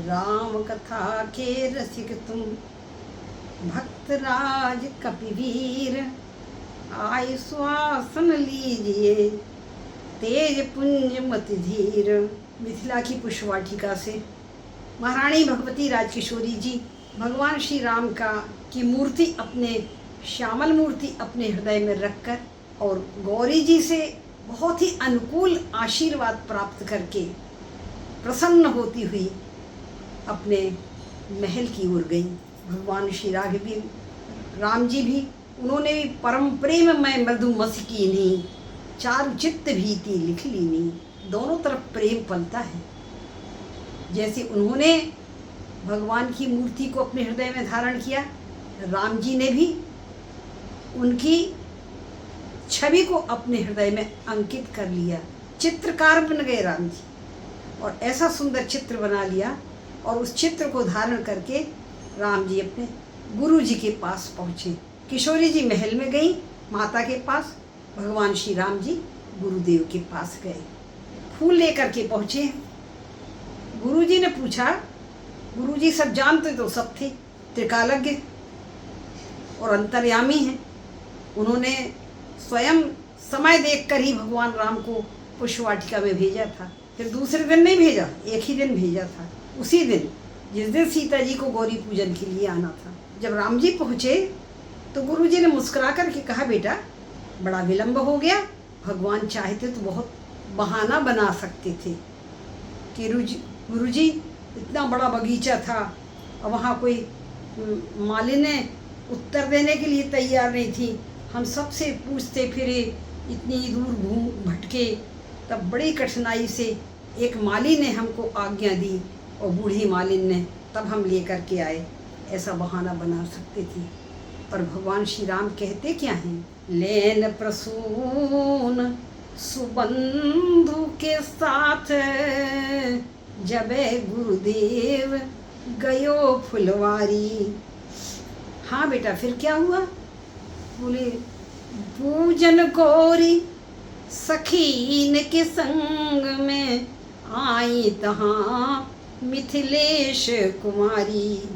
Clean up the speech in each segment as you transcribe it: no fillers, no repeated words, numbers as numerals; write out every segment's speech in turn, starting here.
राम कथा के रसिक तुम, भक्त राज कपिवीर, आय श्वासन लीजिए, तेज पुंज मत धीर। मिथिला की पुष्पवाटिका से महारानी भगवती राजकिशोरी जी भगवान श्री राम की मूर्ति अपने श्यामल मूर्ति अपने हृदय में रखकर और गौरी जी से बहुत ही अनुकूल आशीर्वाद प्राप्त करके प्रसन्न होती हुई अपने महल की ओर गई। भगवान श्री राम जी भी उन्होंने भी परम प्रेम में मधुमस्किनी, चारु चित्त भीति लिख लीनी। दोनों तरफ प्रेम पलता है। जैसे उन्होंने भगवान की मूर्ति को अपने हृदय में धारण किया, राम जी ने भी उनकी छवि को अपने हृदय में अंकित कर लिया। चित्रकार बन गए राम जी और ऐसा सुंदर चित्र बना लिया। और उस चित्र को धारण करके राम जी अपने गुरु जी के पास पहुँचे। किशोरी जी महल में गई माता के पास, भगवान श्री राम जी गुरुदेव के पास गए, फूल लेकर के पहुँचे। गुरु जी ने पूछा, गुरु जी सब जानते तो सब थे, त्रिकालज्ञ और अंतर्यामी हैं। उन्होंने स्वयं समय देखकर ही भगवान राम को पुष्पवाटिका में भेजा था। फिर दूसरे दिन नहीं भेजा, एक ही दिन भेजा था, उसी दिन जिस दिन सीता जी को गौरी पूजन के लिए आना था। जब राम जी पहुँचे तो गुरु जी ने मुस्कुरा करके कहा, बेटा बड़ा विलंब हो गया, भगवान चाहते तो बहुत बहाना बना सकते थे कि गुरु जी इतना बड़ा बगीचा था और वहाँ कोई मालिन उत्तर देने के लिए तैयार नहीं थी। हम सबसे पूछते फिरे, इतनी दूर घूम भटके, तब बड़ी कठिनाई से एक माली ने हमको आज्ञा दी और बूढ़ी मालिन ने, तब हम लेकर के आए। ऐसा बहाना बना सकते थे, पर भगवान श्री राम कहते क्या हैं? लेन प्रसून सुबंधु के साथ, जबे गुरुदेव गयो फुलवारी। हाँ बेटा, फिर क्या हुआ? बोले, पूजन गौरी सखीन के संग में, आई तहाँ मिथिलेश कुमारी।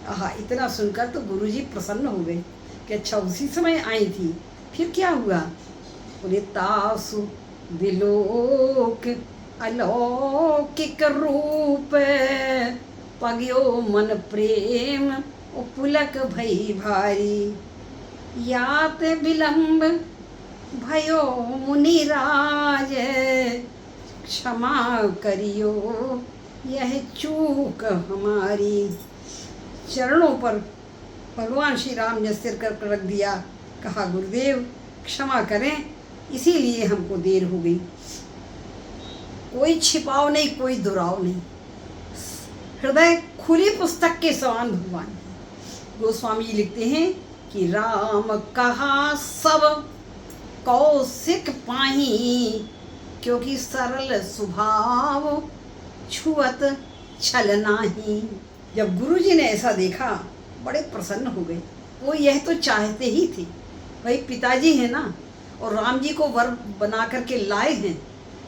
आहा, इतना सुनकर तो गुरुजी प्रसन्न हो गए कि अच्छा उसी समय आई थी। फिर क्या हुआ? बोले, तासु विलोक अलौकिक रूप, पग्यो मन प्रेम पुलक भई भारी। यात विलंब भयो मुनिराज, क्षमा करियो यह चूक हमारी। चरणों पर भगवान श्री राम ने सिर कर रख दिया, कहा, गुरुदेव क्षमा करें, इसीलिए हमको देर हो गई। कोई छिपाव नहीं, कोई दुराव नहीं, हृदय खुली पुस्तक के समान भगवान है। गोस्वामी जी लिखते हैं कि राम कहा सब कौशिक पाही, क्योंकि सरल स्वभाव छुअत छल नाही। जब गुरुजी ने ऐसा देखा बड़े प्रसन्न हो गए। वो यह तो चाहते ही थे, भाई पिताजी है ना, और राम जी को वर बना करके लाए हैं।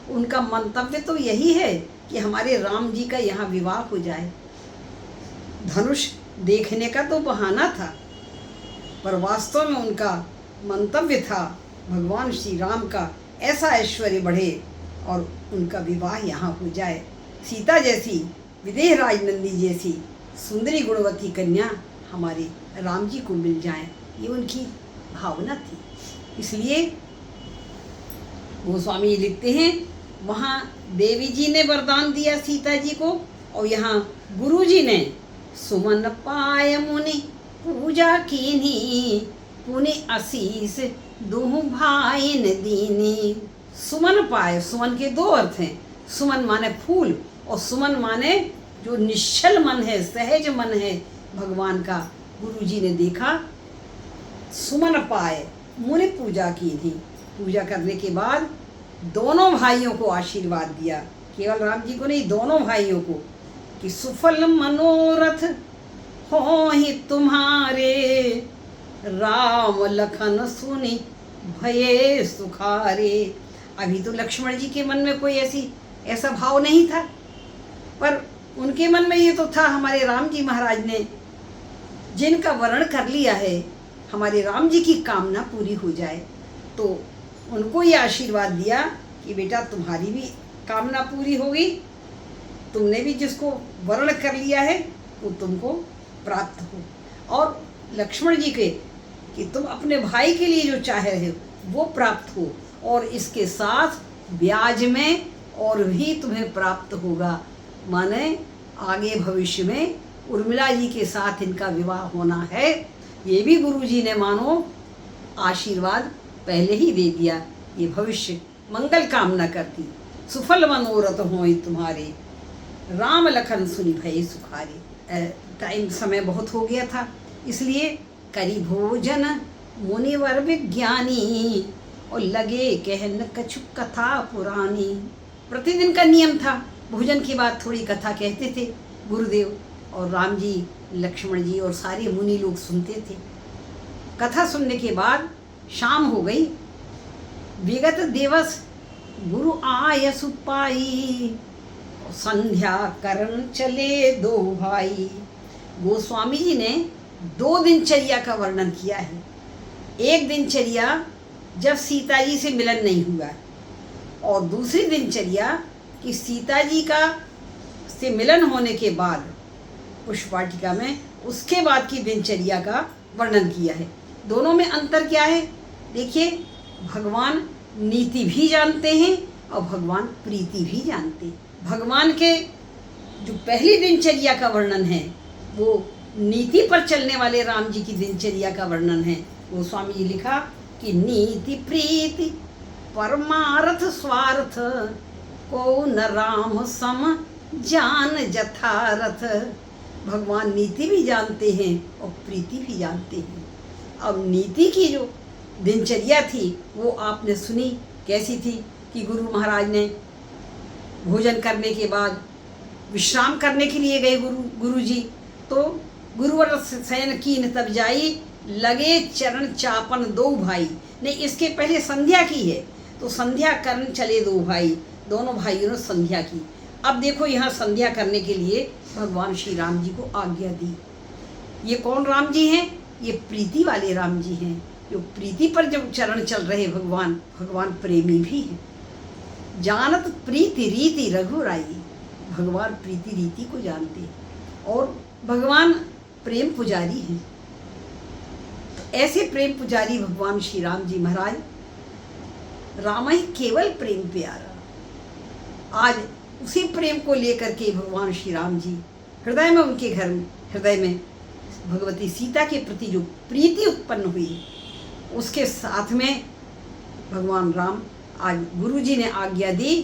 उनका मंतव्य तो यही है कि हमारे राम जी का यहाँ विवाह हो जाए। धनुष देखने का तो बहाना था, पर वास्तव में उनका मंतव्य था भगवान श्री राम का ऐसा ऐश्वर्य बढ़े और उनका विवाह यहाँ हो जाए। सीता जैसी, विदेह राजनंदी जैसी सुंदरी गुणवती कन्या हमारे राम जी को मिल जाए, ये उनकी भावना थी। इसलिए गोस्वामी लिखते हैं, वहाँ देवी जी ने वरदान दिया सीता जी को, और यहाँ गुरु जी ने सुमन पाय मुनि पूजा कीनी, पुनि आशीष दुहु भाईन दीनी। सुमन पाए, सुमन के दो अर्थ हैं। सुमन माने फूल और सुमन माने जो निश्चल मन है, सहज मन है भगवान का। गुरु जी ने देखा, सुमन पाए, मुनि पूजा की थी। पूजा करने के बाद दोनों भाइयों को आशीर्वाद दिया, केवल राम जी को नहीं, दोनों भाइयों को, कि सुफल मनोरथ हो ही तुम्हारे, राम लखन सुनी भये सुखारे। अभी तो लक्ष्मण जी के मन में कोई ऐसा भाव नहीं था, पर उनके मन में ये तो था हमारे राम जी महाराज ने जिनका वर्ण कर लिया है, हमारे राम जी की कामना पूरी हो जाए। तो उनको ये आशीर्वाद दिया कि बेटा तुम्हारी भी कामना पूरी होगी, तुमने भी जिसको वर्ण कर लिया है वो तुमको प्राप्त हो, और लक्ष्मण जी के कि तुम अपने भाई के लिए जो चाह रहे हो वो प्राप्त हो, और इसके साथ ब्याज में और भी तुम्हें प्राप्त होगा। माने आगे भविष्य में उर्मिला जी के साथ इनका विवाह होना है। ये भी गुरु जी ने मानो आशीर्वाद पहले ही दे दिया। ये भविष्य मंगल कामना करती, सुफल मनोरथ होई तुम्हारे, राम लखन सुनि भय सुखारे। टाइम समय बहुत हो गया था, इसलिए करी भोजन मुनिवर विज्ञानी, और लगे कहन कछु कथा पुरानी। प्रतिदिन का नियम था, भोजन के बाद थोड़ी कथा कहते थे गुरुदेव, और राम जी, लक्ष्मण जी और सारे मुनि लोग सुनते थे। कथा सुनने के बाद शाम हो गई। विगत दिवस गुरु आयसु पाई, संध्या करन चले दो भाई। गोस्वामी जी ने 2 दिनचर्या का वर्णन किया है। एक दिनचर्या जब सीता जी से मिलन नहीं हुआ, और दूसरी दिनचर्या कि सीता जी का से मिलन होने के बाद पुष्पवाटिका में, उसके बाद की दिनचर्या का वर्णन किया है। दोनों में अंतर क्या है? देखिए, भगवान नीति भी जानते हैं और भगवान प्रीति भी जानते हैं। भगवान के जो पहली दिनचर्या का वर्णन है वो नीति पर चलने वाले राम जी की दिनचर्या का वर्णन है। वो स्वामी जी लिखा कि नीति प्रीति परमार्थ स्वार्थ, को न राम सम जान जथारथ। भगवान नीति भी जानते हैं और प्रीति भी जानते हैं। अब नीति की जो दिनचर्या थी वो आपने सुनी कैसी थी कि गुरु महाराज ने भोजन करने के बाद विश्राम करने के लिए गए गुरु जी, तो गुरुवर शयन कीन तब जाई, लगे चरण चापन 2 भाई। ने इसके पहले संध्या की है, तो संध्या करन चले 2 भाई, दोनों भाइयों ने संध्या की। अब देखो यहाँ संध्या करने के लिए भगवान श्री राम जी को आज्ञा दी। ये कौन राम जी हैं? ये प्रीति वाले राम जी हैं, जो प्रीति पर जब चरण चल रहे भगवान प्रेमी भी हैं। जानत प्रीति रीति रघुराई, भगवान प्रीति रीति को जानते हैं और भगवान प्रेम पुजारी हैं। तो ऐसे प्रेम पुजारी भगवान श्री राम जी महाराज, राम ही केवल प्रेम प्यारा। आज उसी प्रेम को लेकर के भगवान श्री राम जी हृदय में, उनके घर में हृदय में भगवती सीता के प्रति जो प्रीति उत्पन्न हुई, उसके साथ में भगवान राम आज गुरु जी ने आज्ञा दी,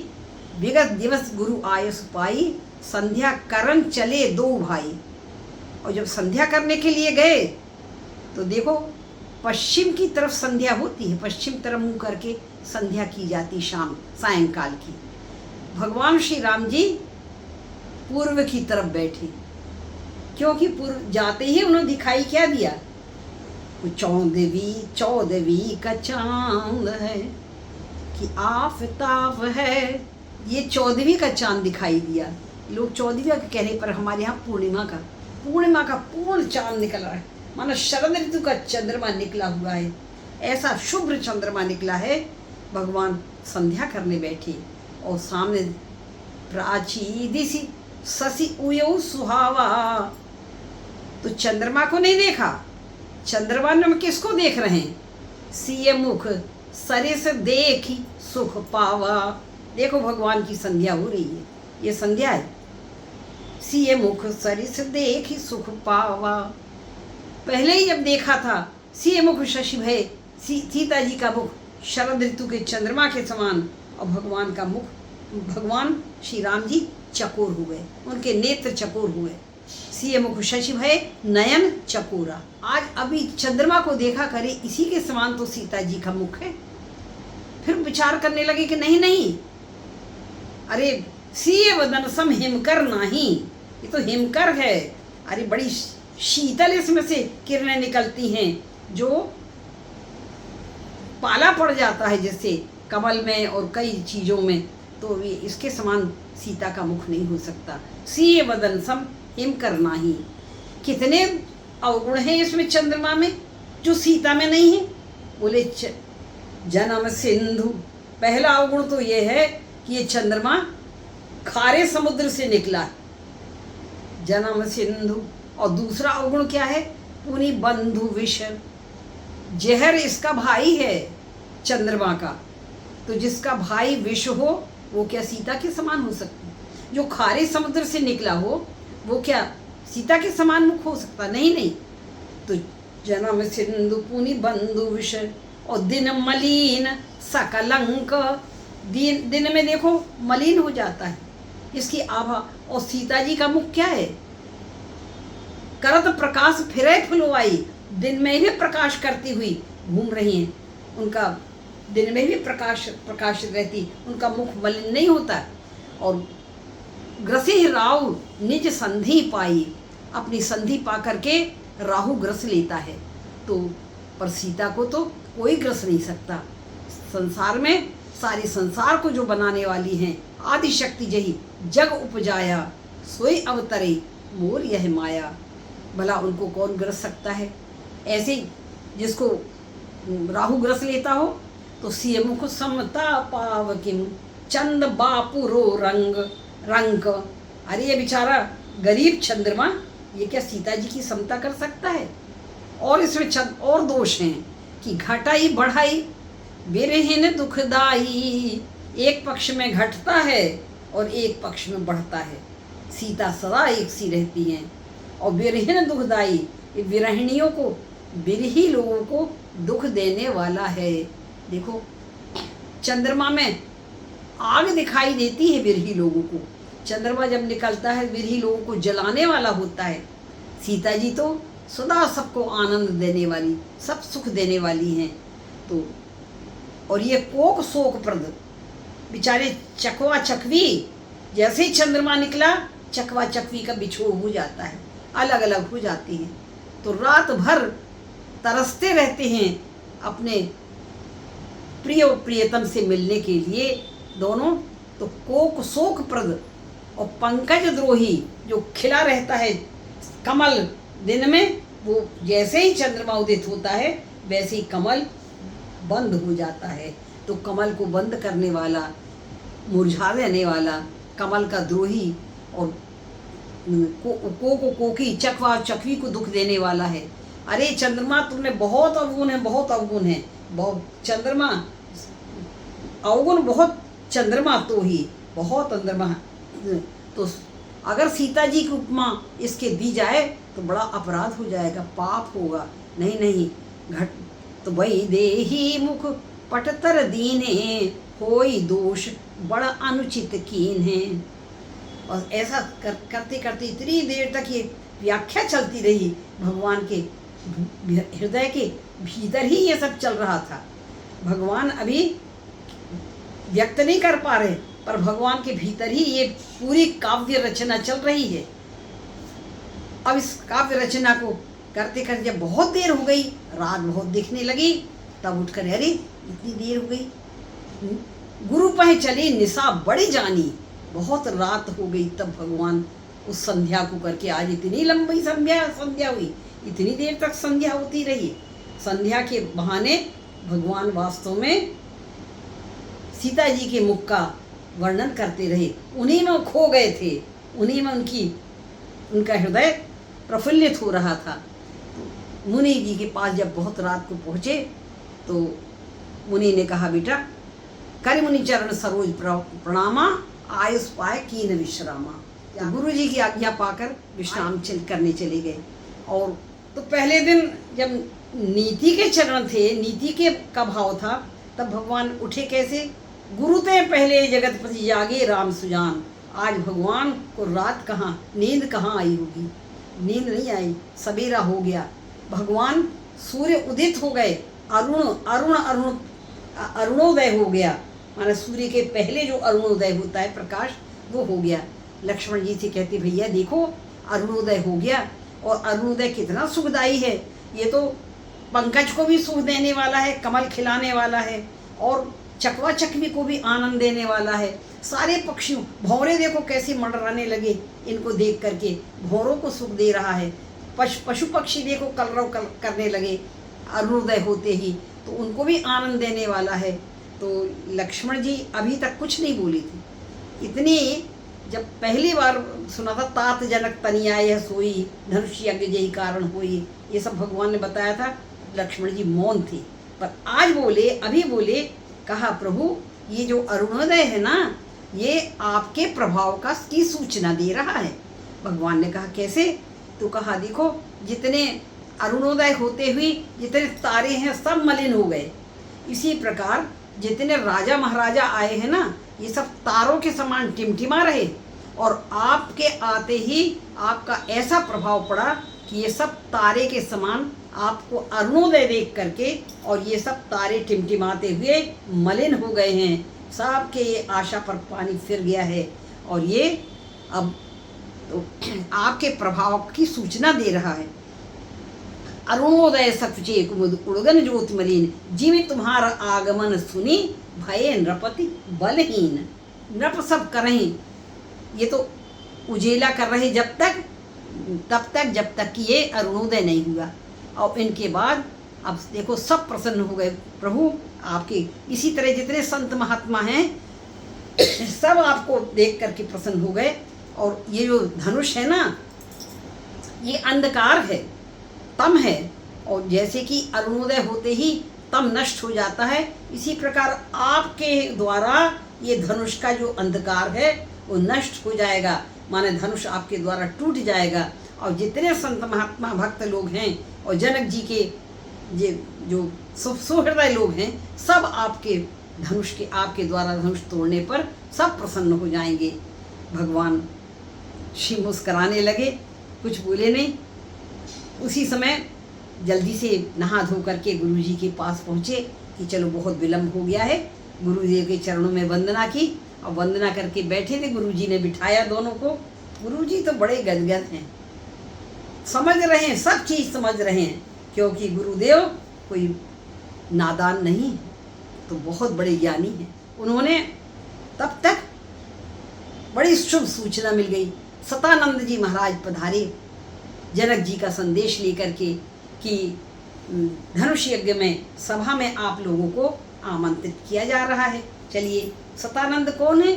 विगत दिवस गुरु आयस पाई, संध्या करन चले 2 भाई। और जब संध्या करने के लिए गए तो देखो पश्चिम की तरफ संध्या होती है, पश्चिम तरफ मुंह करके संध्या की जाती शाम सायंकाल की। भगवान श्री राम जी पूर्व की तरफ बैठे, क्योंकि पूर्व जाते ही उन्होंने दिखाई क्या दिया? चौदवी का चांद है कि आफताब है। ये 14वीं का चांद दिखाई दिया। लोग 14वीं का कह रहे, पर हमारे यहाँ पूर्णिमा का पूर्ण चांद निकल रहा है, मानो शरद ऋतु का चंद्रमा निकला हुआ है, ऐसा शुभ्र चंद्रमा निकला है। भगवान संध्या करने बैठे और सामने प्राची दिशि शशि उयौ सुहावा। तो चंद्रमा को नहीं देखा, चंद्रमा में किसको देख रहे हैं? सिय मुख सरिस देखी सुख पावा। देखो भगवान की संध्या हो रही है, ये संध्या है। सिय मुख सरिस देखी सुख पावा। पहले ही जब देखा था सिय मुख शशि भय, सीता जी का मुख शरद ऋतु के चंद्रमा के समान, और भगवान का मुख, भगवान श्री राम जी चकोर हुए, उनके नेत्र चकोर हुए। सिय मुख शशि भय नयन चकोरा। आज अभी चंद्रमा को देखा करे, इसी के समान तो सीता जी का मुख है। फिर विचार करने लगे कि नहीं, अरे सिय वदन सम हिमकर नाही, ये तो हिमकर है। अरे बड़ी शीतल इसमें से किरणें निकलती हैं, जो पाला पड़ जाता है जैसे कमल में और कई चीज़ों में, तो ये इसके समान सीता का मुख नहीं हो सकता। सीय वदन सम हिम करना ही। कितने अवगुण हैं इसमें चंद्रमा में जो सीता में नहीं है। बोले जन्म सिंधु, पहला अवगुण तो ये है कि ये चंद्रमा खारे समुद्र से निकला है, जन्म सिंधु। और दूसरा अवगुण क्या है, पुनि बंधु विष, जहर इसका भाई है चंद्रमा का। तो जिसका भाई विष हो वो क्या सीता के समान हो सकता है? जो खारे समुद्र से निकला हो वो क्या सीता के समान मुख हो सकता? नहीं नहीं। तो जन्म सिंधु पुनि बंधु विष। और दिन मलिन सकलंक, दिन में देखो मलिन हो जाता है इसकी आभा। और सीता जी का मुख क्या है, करत प्रकाश फिरे फुलवाई, दिन में भी प्रकाश करती हुई घूम रही हैं। उनका दिन में भी प्रकाश रहती, उनका मुख मलिन नहीं होता। और ग्रसिह राहु निज संधि पाई, अपनी संधि पा करके राहु ग्रस लेता है। तो पर सीता को तो कोई ग्रस नहीं सकता। संसार में सारी संसार को जो बनाने वाली हैं आदि शक्ति जही जग उपजाया, सोई अवतरे मोर यह माया। भला उनको कौन ग्रस सकता है? ऐसे जिसको राहु ग्रस लेता हो। तो सिय मुख समता पाव किम, चंद बापुरो रंग। अरे ये बेचारा गरीब चंद्रमा ये क्या सीता जी की समता कर सकता है? और इसमें और दोष हैं कि घटाई बढ़ाई बिरहिन दुखदाई, एक पक्ष में घटता है और एक पक्ष में बढ़ता है। सीता सदा एक सी रहती हैं। और बिरहिन दुखदाई, ये विरहिणियों को, बिरही लोगों को दुख देने वाला है। देखो चंद्रमा में आग दिखाई देती है बिरही लोगों को। चंद्रमा जब निकलता है बिरही लोगों को जलाने वाला होता है। सीता जी तो सदा सबको आनंद देने वाली, सब सुख देने वाली हैं। तो और ये कोक शोक प्रद, बेचारे चकवा चकवी, जैसे ही चंद्रमा निकला चकवा चकवी का बिछोह हो जाता है, अलग अलग हो जाती हैं। तो रात भर तरसते रहते हैं अपने प्रिय प्रियतम से मिलने के लिए दोनों। तो कोक शोक प्रद और पंकज द्रोही, जो खिला रहता है कमल दिन में, वो जैसे ही चंद्रमा उदित होता है वैसे ही कमल बंद हो जाता है। तो कमल को बंद करने वाला, मुरझा देने वाला कमल का द्रोही, और कोकी चकवा चकवी को दुख देने वाला है। अरे चंद्रमा तुमने बहुत अवगुण है, बहुत अवगुण है, बहुत चंद्रमा अवगुण, बहुत चंद्रमा तो ही बहुत चंद्रमा। तो अगर सीता जी की उपमा इसके दी जाए तो बड़ा अपराध हो जाएगा, पाप होगा। नहीं नहीं, घट तो वही देही मुख पटतर दीने, होई दोष बड़ा अनुचित कीन है। और ऐसा करते करते इतनी देर तक ये व्याख्या चलती रही। भगवान के हृदय के भीतर ही ये सब चल रहा था। भगवान अभी व्यक्त नहीं कर पा रहे, पर भगवान के भीतर ही ये पूरी काव्य रचना चल रही है। अब इस काव्य रचना को करते करते जब बहुत देर हो गई, रात बहुत दिखने लगी, तब उठकर अरे इतनी देर हो गई, गुरु पहे चली निशा बड़ी जानी, बहुत रात हो गई। तब भगवान उस संध्या को करके, आज इतनी लंबी संध्या हुई, इतनी देर तक संध्या होती रही। संध्या के बहाने भगवान वास्तव में सीता जी के मुख का वर्णन करते रहे, उन्हीं में खो गए थे, उन्हीं में उनका हृदय प्रफुल्लित हो रहा था। मुनि जी के पास जब बहुत रात को पहुँचे तो मुनि ने कहा, बेटा कर मुनि चरण सरोज प्रणामा, आयुष पाए कीन विश्रामा। गुरु जी की आज्ञा पाकर विश्राम करने चले गए। और तो पहले दिन जब नीति के चरण थे, नीति के का भाव था, तब भगवान उठे कैसे? गुरु ते पहले जगतपति जागे राम सुजान। आज भगवान को रात कहाँ, नींद कहाँ आई होगी? नींद नहीं आई, सवेरा हो गया। भगवान सूर्य उदित हो गए, अरुणोदय हो गया, माना सूर्य के पहले जो अरुणोदय होता है प्रकाश, वो हो गया। लक्ष्मण जी से कहते, भैया देखो अरुणोदय हो गया। और अरुणोदय कितना सुखदायी है, ये तो पंकज को भी सुख देने वाला है, कमल खिलाने वाला है, और चकवा चकवी को भी आनंद देने वाला है। सारे पक्षियों, भौरे देखो कैसे मंडराने लगे इनको देख करके, भौरों को सुख दे रहा है। पशु पक्षी देखो कलरव करने लगे अरुणोदय होते ही, तो उनको भी आनंद देने वाला है। तो लक्ष्मण जी अभी तक कुछ नहीं बोली थी। इतनी जब पहली बार सुना था, तात जनक तनियाय सोई धनुष यज्ञ जही कारण हुई, ये सब भगवान ने बताया था, लक्ष्मण जी मौन थे। पर आज बोले, अभी बोले, कहा प्रभु ये जो अरुणोदय है ना, ये आपके प्रभाव का की सूचना दे रहा है। भगवान ने कहा कैसे? तो कहा देखो जितने अरुणोदय होते हुए जितने तारे हैं सब मलिन हो गए, इसी प्रकार जितने राजा महाराजा आए हैं ना, ये सब तारों के समान टिमटिमा रहे, और आपके आते ही आपका ऐसा प्रभाव पड़ा कि ये सब तारे के समान आपको अरुणोदय देख करके, और ये सब तारे टिमटिमाते हुए मलिन हो गए हैं। सबके ये आशा पर पानी फिर गया है, और ये अब तो आपके प्रभाव की सूचना दे रहा है। अरुणोदय सचेत कुमुद उड़गन ज्योति मलिन, जिमि तुम्हारा आगमन सुनी भये नृपति बलहीन। नृप सब करें, ये तो उजेला कर रहे जब तक, तब तक जब तक कि ये अरुणोदय नहीं हुआ। और इनके बाद अब देखो सब प्रसन्न हो गए प्रभु आपके। इसी तरह जितने संत महात्मा हैं सब आपको देख करके प्रसन्न हो गए। और ये जो धनुष है ना, ये अंधकार है, तम है, और जैसे कि अरुणोदय होते ही तम नष्ट हो जाता है, इसी प्रकार आपके द्वारा ये धनुष का जो अंधकार है वो नष्ट हो जाएगा। माने धनुष आपके द्वारा टूट जाएगा। और जितने संत महात्मा भक्त लोग हैं और जनक जी के ये जो सुहृदय लोग हैं, सब आपके धनुष के, आपके द्वारा धनुष तोड़ने पर सब प्रसन्न हो जाएंगे। भगवान श्री मुस्कराने लगे, कुछ बोले नहीं। उसी समय जल्दी से नहा धो करके गुरु जी के पास पहुँचे कि चलो बहुत विलम्ब हो गया है। गुरु जी के चरणों में वंदना की, और वंदना करके बैठे थे। गुरु जी ने बिठाया दोनों को। गुरु जी तो बड़े गदगद हैं, समझ रहे हैं, सब चीज़ समझ रहे हैं, क्योंकि गुरुदेव कोई नादान नहीं है, तो बहुत बड़े ज्ञानी हैं। उन्होंने तब तक बड़ी शुभ सूचना मिल गई। सतानंद जी महाराज पधारे जनक जी का संदेश लेकर के कि धनुष यज्ञ में सभा में आप लोगों को आमंत्रित किया जा रहा है। चलिए, सतानंद कौन है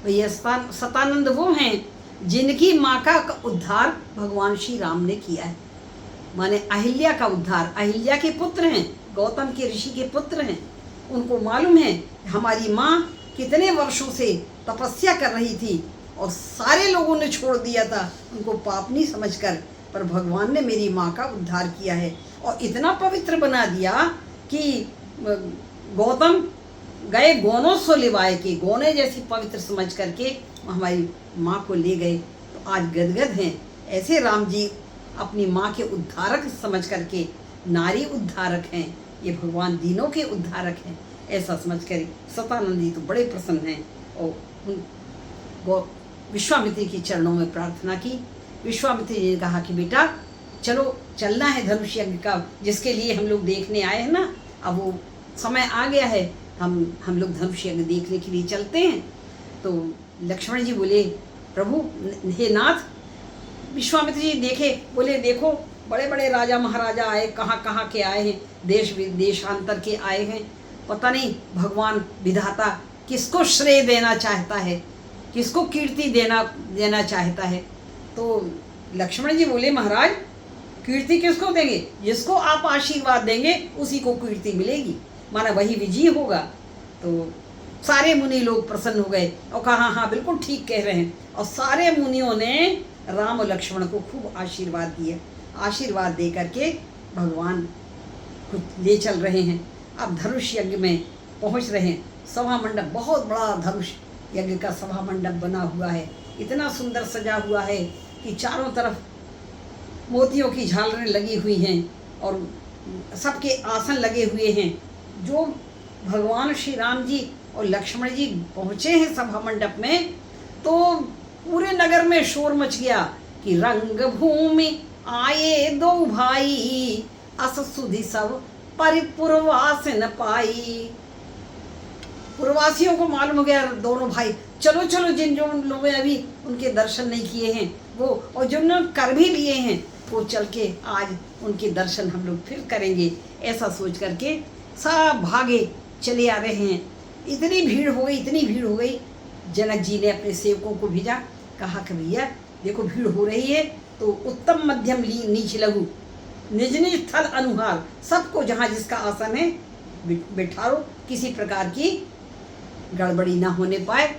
भैया? सतानंद वो हैं जिनकी माँ का उद्धार भगवान श्री राम ने किया है। माने अहिल्या का उद्धार, अहिल्या के पुत्र हैं, गौतम के ऋषि के पुत्र हैं। उनको मालूम है हमारी माँ कितने वर्षों से तपस्या कर रही थी और सारे लोगों ने छोड़ दिया था उनको पाप नहीं समझकर, पर भगवान ने मेरी माँ का उद्धार किया है और इतना पवित्र बना दिया कि गौतम गए गोनों सो लिवाए के, गोने जैसी पवित्र समझ करके हमारी माँ को ले गए। तो आज गदगद हैं। ऐसे राम जी अपनी माँ के उद्धारक समझ करके, नारी उद्धारक हैं, ये भगवान दीनों के उद्धारक हैं, ऐसा समझ कर सतानंद जी तो बड़े प्रसन्न हैं। और विश्वामित्री के चरणों में प्रार्थना की। विश्वामित्री जी ने कहा कि बेटा चलो, चलना है धनुष यज्ञ का, जिसके लिए हम लोग देखने आए हैं ना, अब वो समय आ गया है, हम लोग धनुष यज्ञ देखने के लिए चलते हैं। तो लक्ष्मण जी बोले, प्रभु हे नाथ। विश्वामित्र जी देखे, बोले देखो बड़े बड़े राजा महाराजा आए, कहाँ कहाँ के आए हैं, देश विदेशांतर के आए हैं। पता नहीं भगवान विधाता किसको श्रेय देना चाहता है, किसको कीर्ति देना चाहता है। तो लक्ष्मण जी बोले, महाराज कीर्ति किसको देंगे? जिसको आप आशीर्वाद देंगे उसी को कीर्ति मिलेगी, माना वही विजयी होगा। तो सारे मुनि लोग प्रसन्न हो गए और कहा हाँ बिल्कुल ठीक कह रहे हैं। और सारे मुनियों ने राम और लक्ष्मण को खूब आशीर्वाद दिया। आशीर्वाद दे करके भगवान कुछ ले चल रहे हैं। अब धनुष यज्ञ में पहुंच रहे हैं। सभा मंडप, बहुत बड़ा धनुष यज्ञ का सभा मंडप बना हुआ है, इतना सुंदर सजा हुआ है कि चारों तरफ मोतियों की झालरें लगी हुई हैं और सबके आसन लगे हुए हैं। जो भगवान श्री राम जी और लक्ष्मण जी पहुँचे हैं सभा मंडप में, तो पूरे नगर में शोर मच गया कि रंग भूमि आए दो भाई, अस सुधि सब परिपुरवास न पाई। पूर्ववासियों को मालूम हो गया, दोनों भाई चलो चलो, जिन जो लोगों ने अभी उनके दर्शन नहीं किए हैं वो, और जिन्होंने कर भी लिए हैं वो चल के आज उनके दर्शन हम लोग फिर करेंगे। ऐसा सोच करके सब भागे चले आ रहे हैं। इतनी भीड़ हो गई, इतनी भीड़ हो गई, जनक जी ने अपने सेवकों को भेजा, कहा कि भैया देखो भीड़ हो रही है तो उत्तम मध्यम नीच लघु निज निज स्थल अनुहार, सबको जहाँ जिसका आसन है बिठाओ, किसी प्रकार की गड़बड़ी ना होने पाए,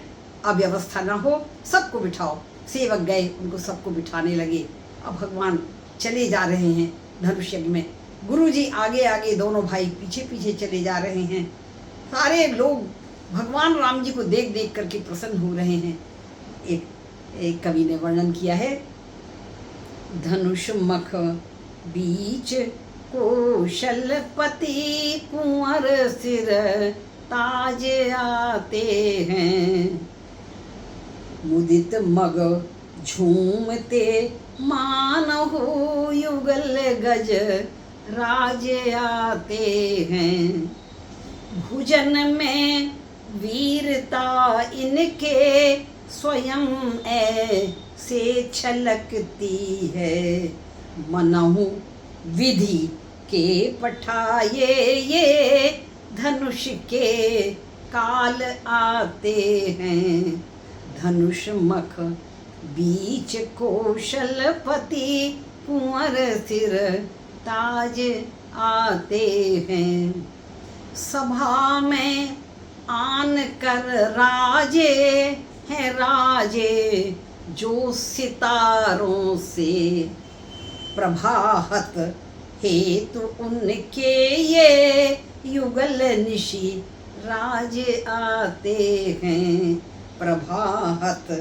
अव्यवस्था ना हो, सबको बिठाओ। सेवक गए, उनको सबको बिठाने लगे। अब भगवान चले जा रहे हैं धनुष यज्ञ में, गुरुजी आगे आगे, दोनों भाई पीछे पीछे चले जा रहे हैं। सारे लोग भगवान राम जी को देख देख करके प्रसन्न हो रहे हैं। एक कवि ने वर्णन किया है, धनुष मख बीच कौशलपति कुंवर सिर ताज आते हैं, मुदित मग झूमते मानहु युगल गज राज आते हैं, भुजन में वीरता इनके स्वयं ऐसे छलकती है, मनहु विधि के पठाए ये धनुष के काल आते हैं, धनुष मख बीच कौशलपति कुंवर सिर ताज आते हैं, सभा में आन कर राजे हैं राजे जो सितारों से, प्रभाहत हेतु उनके ये युगल निशि राज आते हैं, प्रभाहत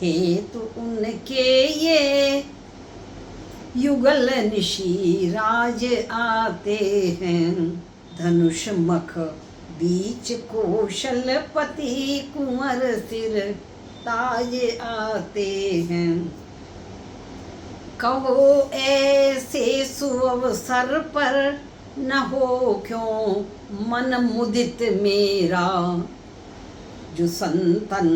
हेतु उनके ये युगल निशि राज आते हैं, धनुष मख बीच कौशलपति कुंवर सिर ताज आते हैं, कहो ऐसे सुअवसर पर न हो क्यों मन मुदित मेरा, जो संतन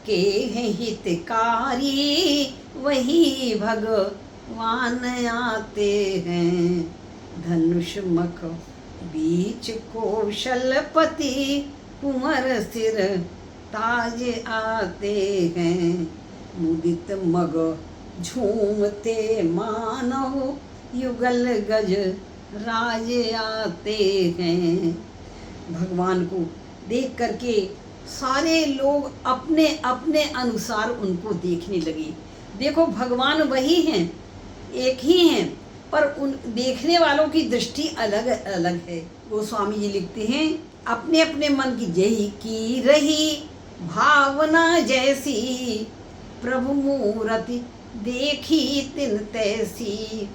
के हैं हितकारी वही भगवान आते हैं, धनुष मख बीच कौशलपति कुंवर सिर ताज आते हैं, मुदित मग झूमते मानव युगल गज राज आते हैं। भगवान को देख करके सारे लोग अपने अपने अनुसार उनको देखने लगे। देखो भगवान वही हैं, एक ही हैं, पर उन देखने वालों की दृष्टि अलग अलग है। गोस्वामी जी लिखते हैं, अपने अपने मन की जही की रही भावना जैसी, प्रभु मूर्ति देखी तिन तैसी।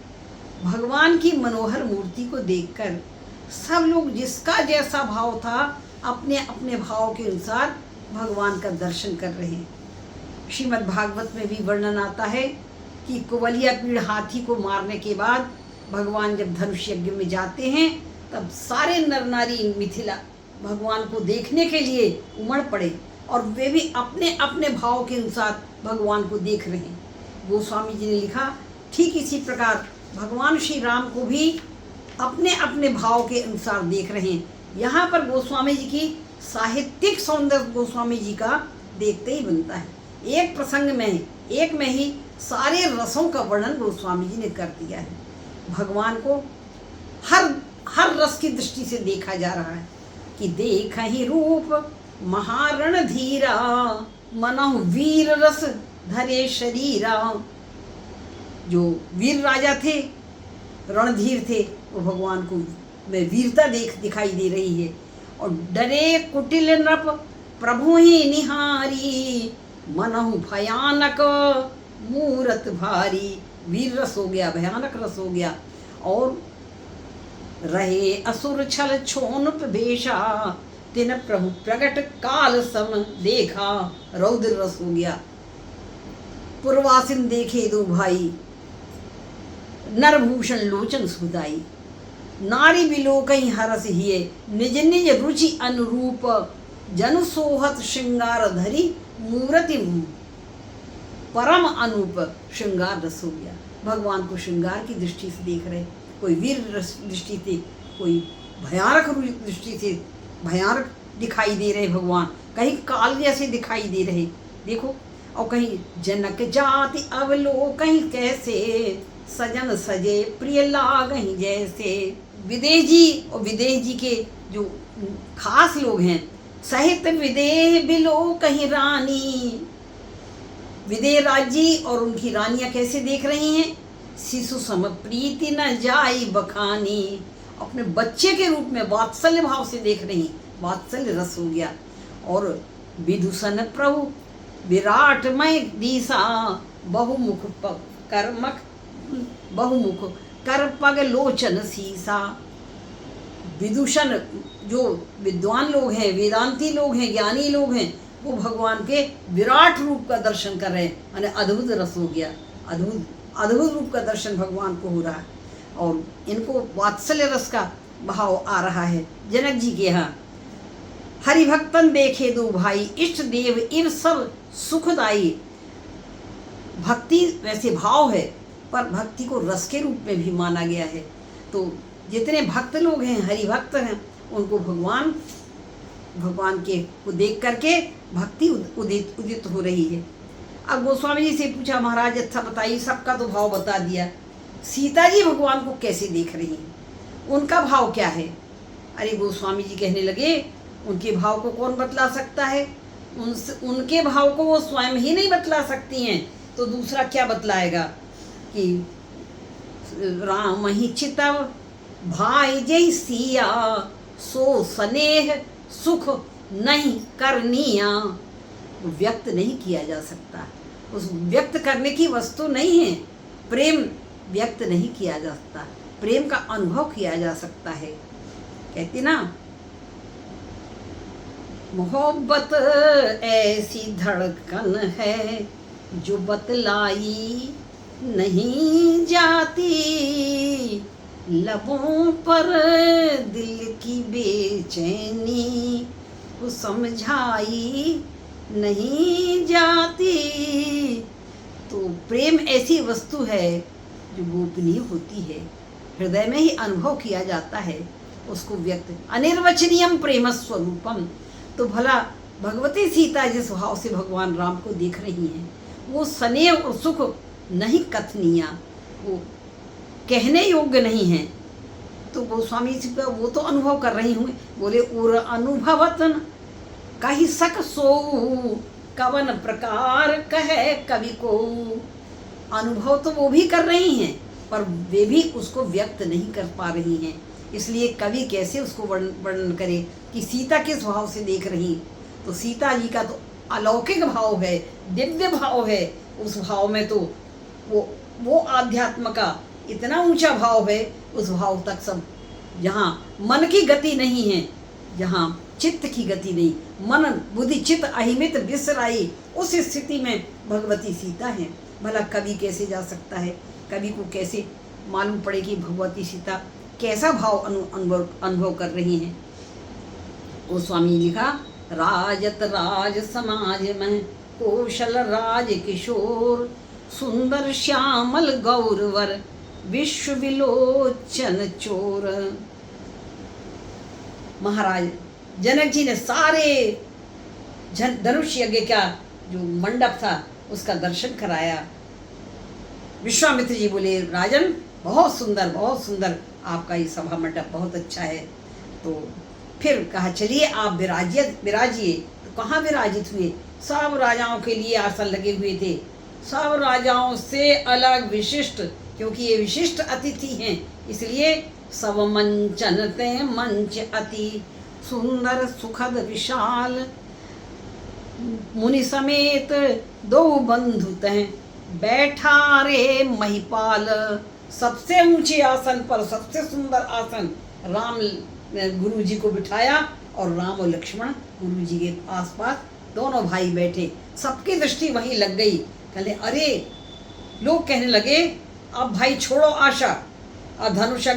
भगवान की मनोहर मूर्ति को देखकर सब लोग जिसका जैसा भाव था अपने अपने भाव के अनुसार भगवान का दर्शन कर रहे हैं। श्रीमद् भागवत में भी वर्णन आता है कि कुवलिया पीड़ हाथी को मारने के बाद भगवान जब धनुष यज्ञ में जाते हैं तब सारे नर नारी मिथिला भगवान को देखने के लिए उमड़ पड़े और वे भी अपने अपने भाव के अनुसार भगवान को देख रहे हैं। गोस्वामी जी ने लिखा, ठीक इसी प्रकार भगवान श्री राम को भी अपने अपने भाव के अनुसार देख रहे हैं। यहाँ पर गोस्वामी जी की साहित्यिक सौंदर्य गोस्वामी जी का देखते ही बनता है। एक प्रसंग में एक में ही सारे रसों का वर्णन गोस्वामी जी ने कर दिया है। भगवान को हर रस की दृष्टि से देखा जा रहा है कि देख ही रूप महारण धीरा, मनहु वीर रस धरे शरीरा। जो वीर राजा थे, रणधीर थे, वो भगवान को में वीरता दिखाई दे रही है। और डरे कुटिल नृप प्रभु ही निहारी, मनहु भयानक मूरत भारी। वीर रस हो गया, भयानक रस हो गया। और रहे असुर छल छोनुप भेषा, तिन प्रभु प्रगट काल सम देखा। रौद्र रस हो गया। पूर्वासिन देखे दो भाई, नरभूषण लोचन सुधाई। नारी बिलोकई हरस हिये, निज निज रुचि अनुरूप जनु सोहत श्रृंगार धरी मूर्ति परम अनूप श्रृंगार रस हो गया। भगवान को श्रृंगार की दृष्टि से देख रहे, कोई वीर दृष्टि से, कोई भयानक दृष्टि से भयानक दिखाई दे रहे भगवान, कहीं काल जैसे दिखाई दे रहे देखो, और कहीं जनक जाति अवलोकहि कैसे, सजन सजे प्रिय लागहि जैसे। विदेह जी और विदेह जी के जो खास लोग हैं, सहित विदेह बिलोकहि रानी, विदेह राज्य और उनकी रानियां कैसे देख रही हैं, शिशु सम प्रीति न जाई बखानी, अपने बच्चे के रूप में वात्सल्य भाव से देख रही, वात्सल्य रस हो गया। और विदूषण प्रभु विराटमय दिशा, बहुमुख कर्मक बहुमुख कर पग लोचन सीसा। विदूषण जो विद्वान लोग हैं, वेदांती लोग हैं, ज्ञानी लोग हैं, वो भगवान के विराट रूप का दर्शन कर रहे हैं, माने अद्भुत रस हो गया, अद्भुत रूप का दर्शन भगवान को हो रहा है, और इनको वात्सल्य रस का भाव आ रहा है जनक जी के यहाँ। हरिभक्तन देखे दो भाई, इष्ट देव इव सब सुखदाई। भक्ति वैसे भाव है, पर भक्ति को रस के रूप में भी माना गया है। तो जितने भक्त लोग हैं, हरिभक्त हैं, उनको भगवान के को देख करके भक्ति उदित हो रही है। अब गोस्वामी जी से पूछा, महाराज अच्छा बताइए, सबका तो भाव बता दिया, सीता जी भगवान को कैसे देख रही हैं, उनका भाव क्या है? अरे गोस्वामी जी कहने लगे, उनके भाव को कौन बतला सकता है? उनके भाव को वो स्वयं ही नहीं बतला सकती हैं, तो दूसरा क्या बतलाएगा? कि राम ही चितव भाई जय सिया, सो स्नेह सुख नहीं करनिया। व्यक्त नहीं किया जा सकता, उस व्यक्त करने की वस्तु नहीं है। प्रेम व्यक्त नहीं किया जा सकता, प्रेम का अनुभव किया जा सकता है। कहती ना, मोहब्बत ऐसी धड़कन है जो बतलाई नहीं जाती, लबों पर दिल की बेचैनी वो समझाई नहीं जाती। तो प्रेम ऐसी वस्तु है जो गोपनीय होती है, हृदय में ही अनुभव किया जाता है, उसको व्यक्त अनिर्वचनीयम प्रेम स्वरूपम। तो भला भगवती सीता जिस भाव से भगवान राम को देख रही हैं, वो स्नेह और सुख नहीं कथनीय, वो कहने योग्य नहीं है। तो गोस्वामी जी का वो तो अनुभव कर रही हूँ। बोले उर अनुभवतन कही सक सो, कवन प्रकार कहे कवि को। अनुभव तो वो भी कर रही हैं, पर वे भी उसको व्यक्त नहीं कर पा रही हैं। इसलिए कवि कैसे उसको वर्णन करे कि सीता किस भाव से देख रही। तो सीता जी का तो अलौकिक भाव है, दिव्य भाव है। उस भाव में तो वो आध्यात्म का इतना ऊंचा भाव है, उस भाव तक सब, जहाँ मन की गति नहीं है, जहाँ चित्त की गति नहीं, मन बुद्धि चित्त अहिमित विसराई, उस स्थिति में भगवती सीता है। भला कवि कैसे जा सकता है? कवि को कैसे मालूम पड़े कि भगवती सीता कैसा भाव अनुभव कर रही हैं? वो स्वामी लिखा, राजत राज समाज में कौशल राज किशोर, सुंदर श्यामल गौरवर विश्व विलोचन चोर। महाराज जनक जी ने सारे धनुष यज्ञ का जो मंडप था उसका दर्शन कराया। विश्वामित्र जी बोले, राजन बहुत सुंदर आपका ये सभा मंडप बहुत अच्छा है। तो फिर कहा, चलिए आप विराजिए। तो कहाँ विराजित हुए? सब राजाओं के लिए आसन लगे हुए थे, सब राजाओं से अलग विशिष्ट, क्योंकि ये विशिष्ट अतिथि हैं, इसलिए सब मंचन ते मंच अति सुंदर सुखद विशाल, मुनि समेत दो बंधु तय बैठा रे महिपाल। सबसे ऊंचे आसन पर सबसे सुंदर आसन राम गुरु जी को बिठाया, और राम और लक्ष्मण गुरु जी के आसपास दोनों भाई बैठे। सबकी दृष्टि वहीं लग गई। कहले, अरे लोग कहने लगे, अब भाई छोड़ो आशा, अब धनुष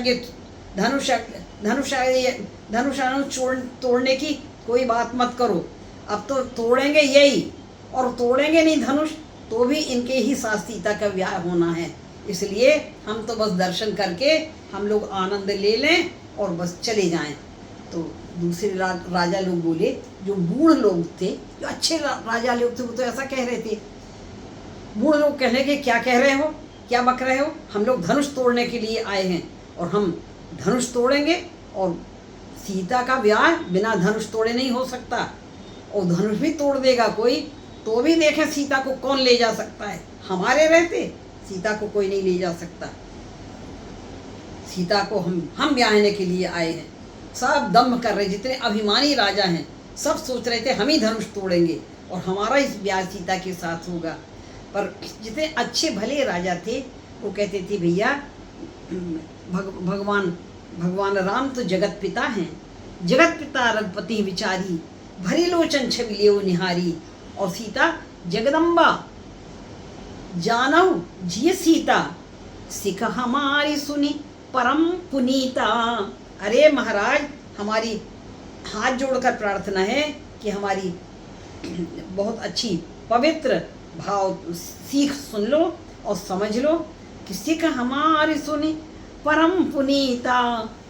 तोड़ने की कोई बात मत करो, अब तो तोड़ेंगे यही, और तोड़ेंगे नहीं धनुष तो भी इनके ही साथ सीता का ब्याह होना है, इसलिए हम तो बस दर्शन करके हम लोग आनंद ले लें और बस चले जाएं। तो दूसरे राजा लोग बोले, जो बूढ़ लोग थे, जो अच्छे राजा लोग थे, वो तो ऐसा कह रहे थे। बूढ़ लोग कहने के क्या कह रहे हो, क्या बक रहे हो, हम लोग धनुष तोड़ने के लिए आए हैं और हम धनुष तोड़ेंगे, और सीता का ब्याह बिना धनुष तोड़े नहीं हो सकता, और धनुष भी तोड़ देगा कोई तो भी देखें सीता को कौन ले जा सकता है, हमारे रहते सीता को कोई नहीं ले जा सकता। सीता को हम ब्याहने के लिए आए हैं। सब दम्भ कर रहे, जितने अभिमानी राजा हैं सब सोच रहे थे हम ही धनुष तोड़ेंगे और हमारा इस ब्याह सीता के साथ होगा। पर जितने अच्छे भले राजा थे वो कहते थे भैया भगवान राम तो जगत पिता हैं, जगत पिता रघुपति विचारी, भरी लोचन छवि लेओ निहारी, और सीता जगदम्बा जानऊ जिय सीता, सिख हमारी सुनी परम पुनीता। अरे महाराज, हमारी हाथ जोड़कर प्रार्थना है कि हमारी बहुत अच्छी पवित्र भाव सीख सुन लो और समझ लो कि सिख हमारी सुनी परम पुनीता,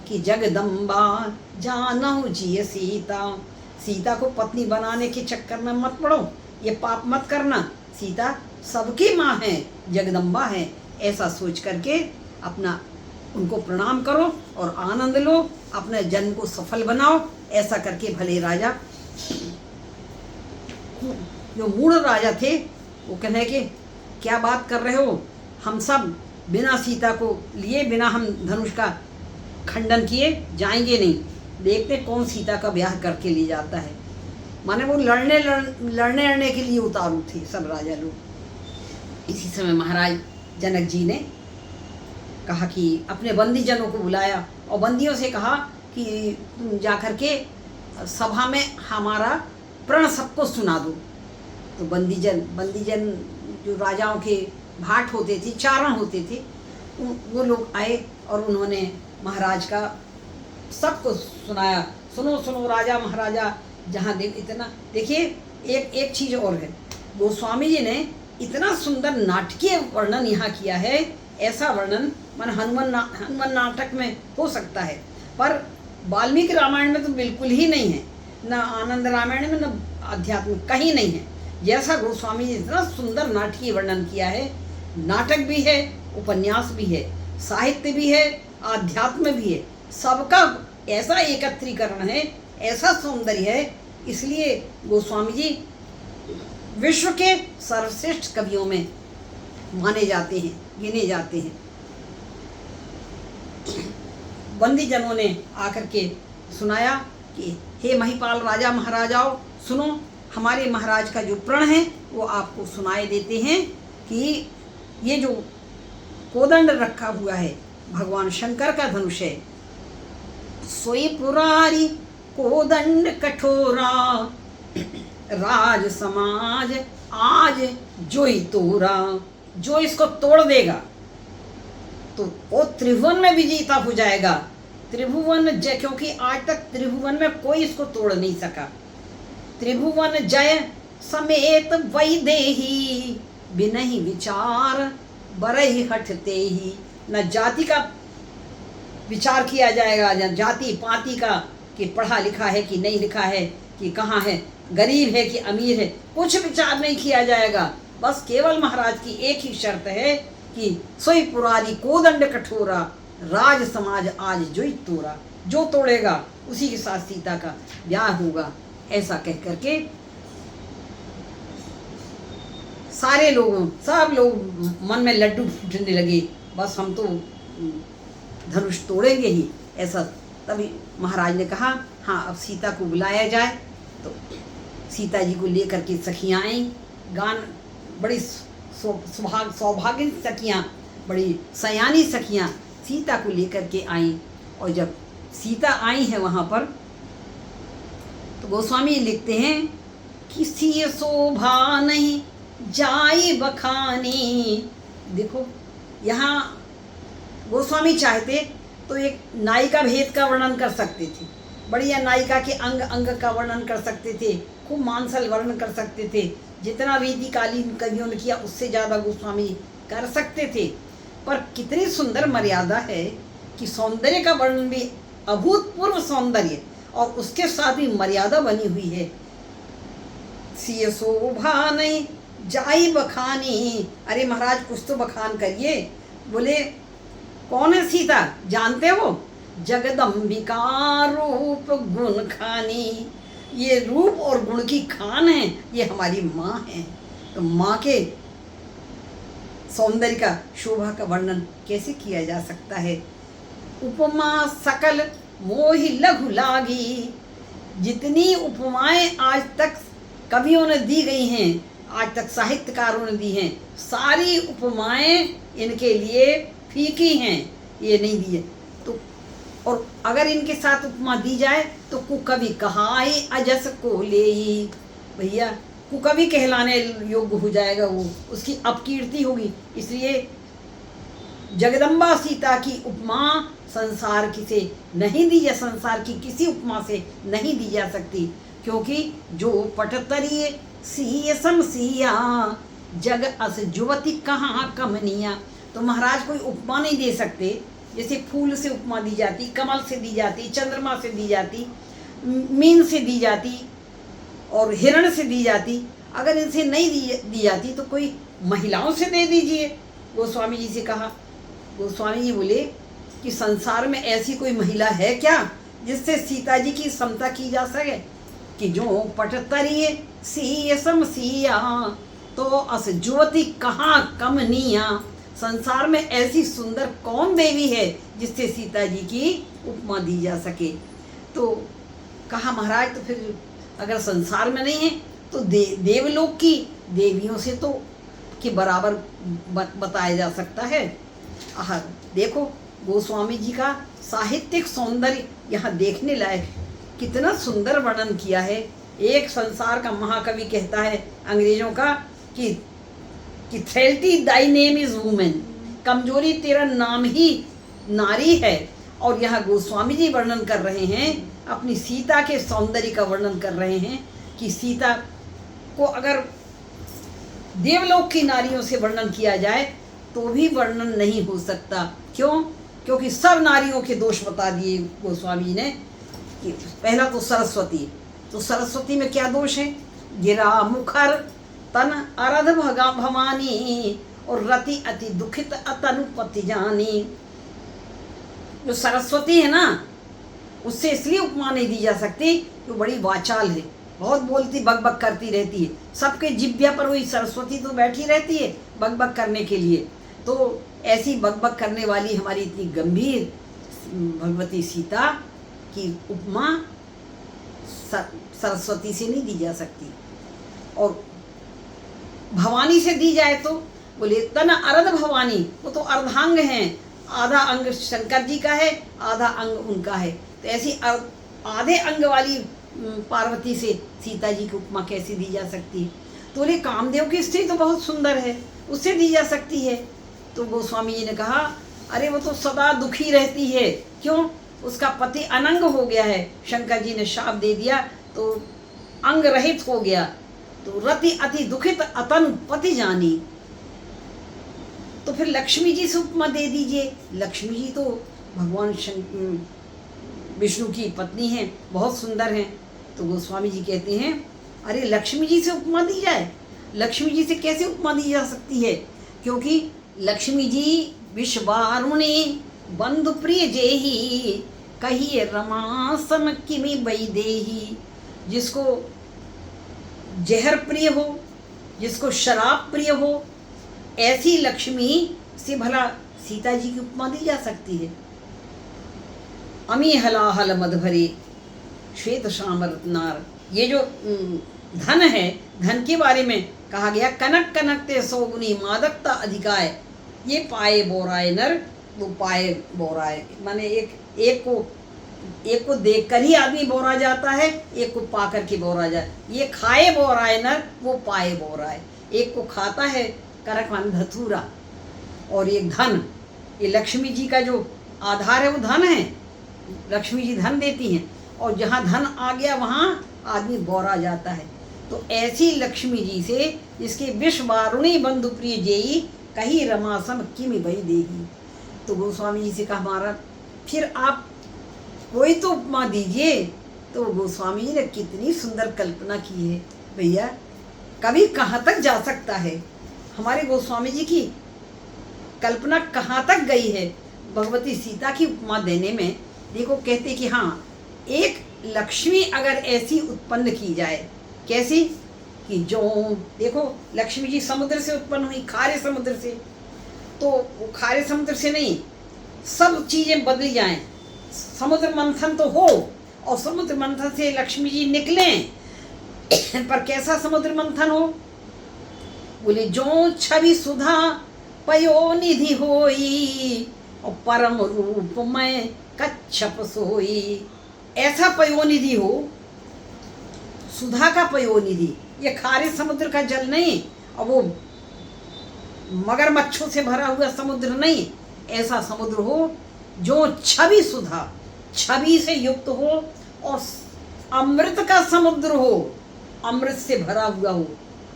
कि जगदम्बा जानहु जिय सीता। सीता को पत्नी बनाने के चक्कर में मत पड़ो, ये पाप मत करना, सीता सबकी माँ है, जगदम्बा है, ऐसा सोच करके अपना उनको प्रणाम करो और आनंद लो, अपने जन्म को सफल बनाओ। ऐसा करके भले राजा, जो मूढ़ राजा थे, वो कहने के क्या बात कर रहे हो, हम सब बिना सीता को लिए, बिना हम धनुष का खंडन किए जाएंगे नहीं, देखते कौन सीता का ब्याह करके ले जाता है। माने वो लड़ने के लिए उतारू थे सब राजा लोग। इसी समय महाराज जनक जी ने कहा कि अपने बंदीजनों को बुलाया और बंदियों से कहा कि तुम जाकर के सभा में हमारा प्रण सबको सुना दो। तो बंदीजन जो राजाओं के भाट होते थे, चारण होते थे, वो लोग आए और उन्होंने महाराज का सबको सुनाया। सुनो सुनो राजा महाराजा, जहाँ इतना देखिए, एक चीज़ और है, गोस्वामी जी ने इतना सुंदर नाटकीय वर्णन यहाँ किया है। ऐसा वर्णन मन हनुमान नाटक में हो सकता है, पर वाल्मीकि रामायण में तो बिल्कुल ही नहीं है, न आनंद रामायण में, न अध्यात्म कहीं नहीं है। जैसा गोस्वामी जी इतना सुंदर नाटकीय वर्णन किया है, नाटक भी है, उपन्यास भी है, साहित्य भी है, आध्यात्म भी है, सबका ऐसा एकत्रीकरण है, ऐसा सौंदर्य है, इसलिए गोस्वामी जी विश्व के सर्वश्रेष्ठ कवियों में माने जाते हैं, गिने जाते हैं। बंदीजनों ने आकर के सुनाया कि हे महिपाल राजा महाराजाओं, सुनो, हमारे महाराज का जो प्रण है वो आपको सुनाए देते हैं कि ये जो कोदंड रखा हुआ है भगवान शंकर का धनुष है। सोई पुरारी कोदंड कठोरा, राज समाज आज जोई तोरा। जो इसको तोड़ देगा तो वो त्रिभुवन में विजेता हो जाएगा। त्रिभुवन जय, क्योंकि आज तक त्रिभुवन में कोई इसको तोड़ नहीं सका। त्रिभुवन जय समेत वैदेही, बिनहि विचार बरहि हटते ही। न जाति का विचार किया जाएगा, न जाति पाति का कि पढ़ा लिखा है कि नहीं लिखा है, कि कहाँ है, गरीब है कि अमीर है, कुछ विचार नहीं किया जाएगा। बस केवल महाराज की एक ही शर्त है कि सोई पुरारी कोदंड कठोरा, राज समाज आज जोई तोरा। जो तोड़ेगा उसी के साथ सीता का ब्याह होगा। ऐसा कह करके सारे लोगों, सब लोग मन में लड्डू फूटने लगे, बस हम तो धनुष तोड़ेंगे ही। ऐसा तभी महाराज ने कहा, हाँ अब सीता को बुलाया जाए। तो सीता जी को लेकर के सखियाँ आई, गान बड़ी सौभाग्य सखियाँ, बड़ी सयानी सखियाँ सीता को लेकर के आई। और जब सीता आई है वहाँ पर, तो गोस्वामी लिखते हैं, किसी शोभा नहीं जाई बखानी। देखो यहाँ गोस्वामी चाहते तो एक नायिका भेद का वर्णन कर सकते थे, बढ़िया नायिका के अंग अंग का वर्णन कर सकते थे, खूब मानसल वर्णन कर सकते थे, जितना रीतिकालीन कवियों ने किया उससे ज़्यादा गोस्वामी कर सकते थे। पर कितनी सुंदर मर्यादा है कि सौंदर्य का वर्णन भी, अभूतपूर्व सौंदर्य, और उसके साथ भी मर्यादा बनी हुई है। सिय शोभा नहीं जाई बखानी। अरे महाराज कुछ तो बखान करिए। बोले कौन है सीता, जानते हो? जगदम्बिका रूप गुण खानी। ये रूप और गुण की खान है, ये हमारी माँ है। तो माँ के सौंदर्य का, शोभा का वर्णन कैसे किया जा सकता है? उपमा सकल मोहि लघु लागी। जितनी उपमाएं आज तक कवियों ने दी गई हैं, आज तक साहित्यकारों ने दी हैं, सारी उपमाएं इनके लिए फीकी हैं, ये नहीं दी है। तो और अगर इनके साथ उपमा दी जाए तो कुकवि कहाई अजस को लेई। भैया कुकवि कहलाने योग्य हो जाएगा वो, उसकी अपकीर्ति होगी। इसलिए जगदम्बा सीता की उपमा संसार की से नहीं दी जा, संसार की किसी उपमा से नहीं दी जा सकती, क्योंकि जो पटतरीय सीय सम सिया जग अस जुवती कहाँ कमनिया। तो महाराज कोई उपमा नहीं दे सकते। जैसे फूल से उपमा दी जाती, कमल से दी जाती, चंद्रमा से दी जाती, मीन से दी जाती और हिरण से दी जाती। अगर इनसे नहीं दी जाती तो कोई महिलाओं से दे दीजिए। गोस्वामी जी से कहा, गोस्वामी जी बोले कि संसार में ऐसी कोई महिला है क्या जिससे सीता जी की समता की जा सके? कि जो पटतरीय सीय सम सिया तो अस ज्योति कहाँ कमनिया। संसार में ऐसी सुंदर कौन देवी है जिससे सीता जी की उपमा दी जा सके? तो कहा महाराज तो फिर अगर संसार में नहीं है तो देवलोक की देवियों से तो के बराबर बताया जा सकता है। देखो गोस्वामी जी का साहित्यिक सौंदर्य यहाँ देखने लायक, कितना सुंदर वर्णन किया है। एक संसार का महाकवि कहता है अंग्रेजों का कि थ्रेल्टी दाई नेम इज वुमेन, कमजोरी तेरा नाम ही नारी है। और यहाँ गोस्वामी जी वर्णन कर रहे हैं, अपनी सीता के सौंदर्य का वर्णन कर रहे हैं कि सीता को अगर देवलोक की नारियों से वर्णन किया जाए तो भी वर्णन नहीं हो सकता। क्यों? क्योंकि सब नारियों के दोष बता दिए गोस्वामी जी ने। कि पहला तो सरस्वती, तो सरस्वती में क्या दोष है? गिरा मुखर तन अरध भगा भवानी और रति अति दुखित अतनुपति जानी। जो सरस्वती है ना, उससे इसलिए उपमा नहीं दी जा सकती, वो बड़ी वाचाल है, बहुत बोलती, बकबक करती रहती है। सबके जिभ्या पर वही सरस्वती तो बैठी रहती है बकबक करने के लिए। तो ऐसी बकबक करने वाली हमारी इतनी गंभीर भगवती सीता की उपमा सरस्वती से नहीं दी जा सकती। और भवानी से दी जाए तो बोले तन अर्ध भवानी, वो तो अर्धांग हैं, आधा अंग शंकर जी का है, आधा अंग उनका है। तो ऐसी आधे अंग वाली पार्वती से सीता जी की उपमा कैसे दी जा सकती है? तो बोले कामदेव की स्त्री तो बहुत सुंदर है, उससे दी जा सकती है। तो गोस्वामी जी ने कहा अरे वो तो सदा दुखी रहती है। क्यों? उसका पति अनंग हो गया है, शंकर जी ने शाप दे दिया तो अंग रहित हो गया। तो रति अति दुखित अतन पति जानी। तो फिर लक्ष्मी जी से उपमा दे दीजिए। लक्ष्मी जी तो भगवान विष्णु की पत्नी हैं, बहुत सुंदर हैं। तो गोस्वामी जी कहते हैं अरे लक्ष्मी जी से उपमा दी जाए? लक्ष्मी जी से कैसे उपमा दी जा सकती है? क्योंकि लक्ष्मी जी विश्वारुणी बंधु प्रिय जेही कहिए रमा सम किमि वैदेही। जिसको जहर प्रिय हो, जिसको शराब प्रिय हो, ऐसी लक्ष्मी से भला सीता जी की उपमा दी जा सकती है? अमी हलाहल मधभरे श्वेत श्याम रत्नार। ये जो धन है, धन के बारे में कहा गया कनक कनकते सौगुनी मादकता अधिकाय। ये पाए बोराए नर, वो पाए बोराए, माने एक को देखकर ही आदमी बोरा जाता है, एक को पाकर के बोरा जाए। ये खाए बोराए नर, वो पाए बोराए। एक को खाता है करक मान धतूरा, और एक धन, ये लक्ष्मी जी का जो आधार है वो धन है। लक्ष्मी जी धन देती हैं। और जहाँ धन आ गया वहाँ आदमी बौरा जाता है। तो ऐसी लक्ष्मी जी से जिसके विश्व वारुणी बंधु प्रिय जेई कही रमासम किमि भई देही। तो गोस्वामी जी से कहा महाराज फिर आप कोई तो उपमा दीजिए। तो गोस्वामी जी ने कितनी सुंदर कल्पना की है भैया, कभी कहाँ तक जा सकता है हमारे गोस्वामी जी की कल्पना, कहाँ तक गई है भगवती सीता की उपमा देने में। देखो कहते कि हाँ, एक लक्ष्मी अगर ऐसी उत्पन्न की जाए, कैसी कि जो देखो लक्ष्मी जी समुद्र से उत्पन्न हुई, खारे समुद्र से, तो वो खारे समुद्र से नहीं, सब चीजें बदल जाएं, समुद्र मंथन तो हो और समुद्र मंथन से लक्ष्मी जी निकलें, पर कैसा समुद्र मंथन हो, बोले जो छवि सुधा पयो निधि होई और परम रूप में कच्छप सोई। ऐसा पयोनिधि हो, सुधा का पयोनिधि, ये खारे समुद्र का जल नहीं और वो मगरमच्छों से भरा हुआ समुद्र नहीं, ऐसा समुद्र हो जो छवि सुधा, छवि से युक्त हो और अमृत का समुद्र हो, अमृत से भरा हुआ हो,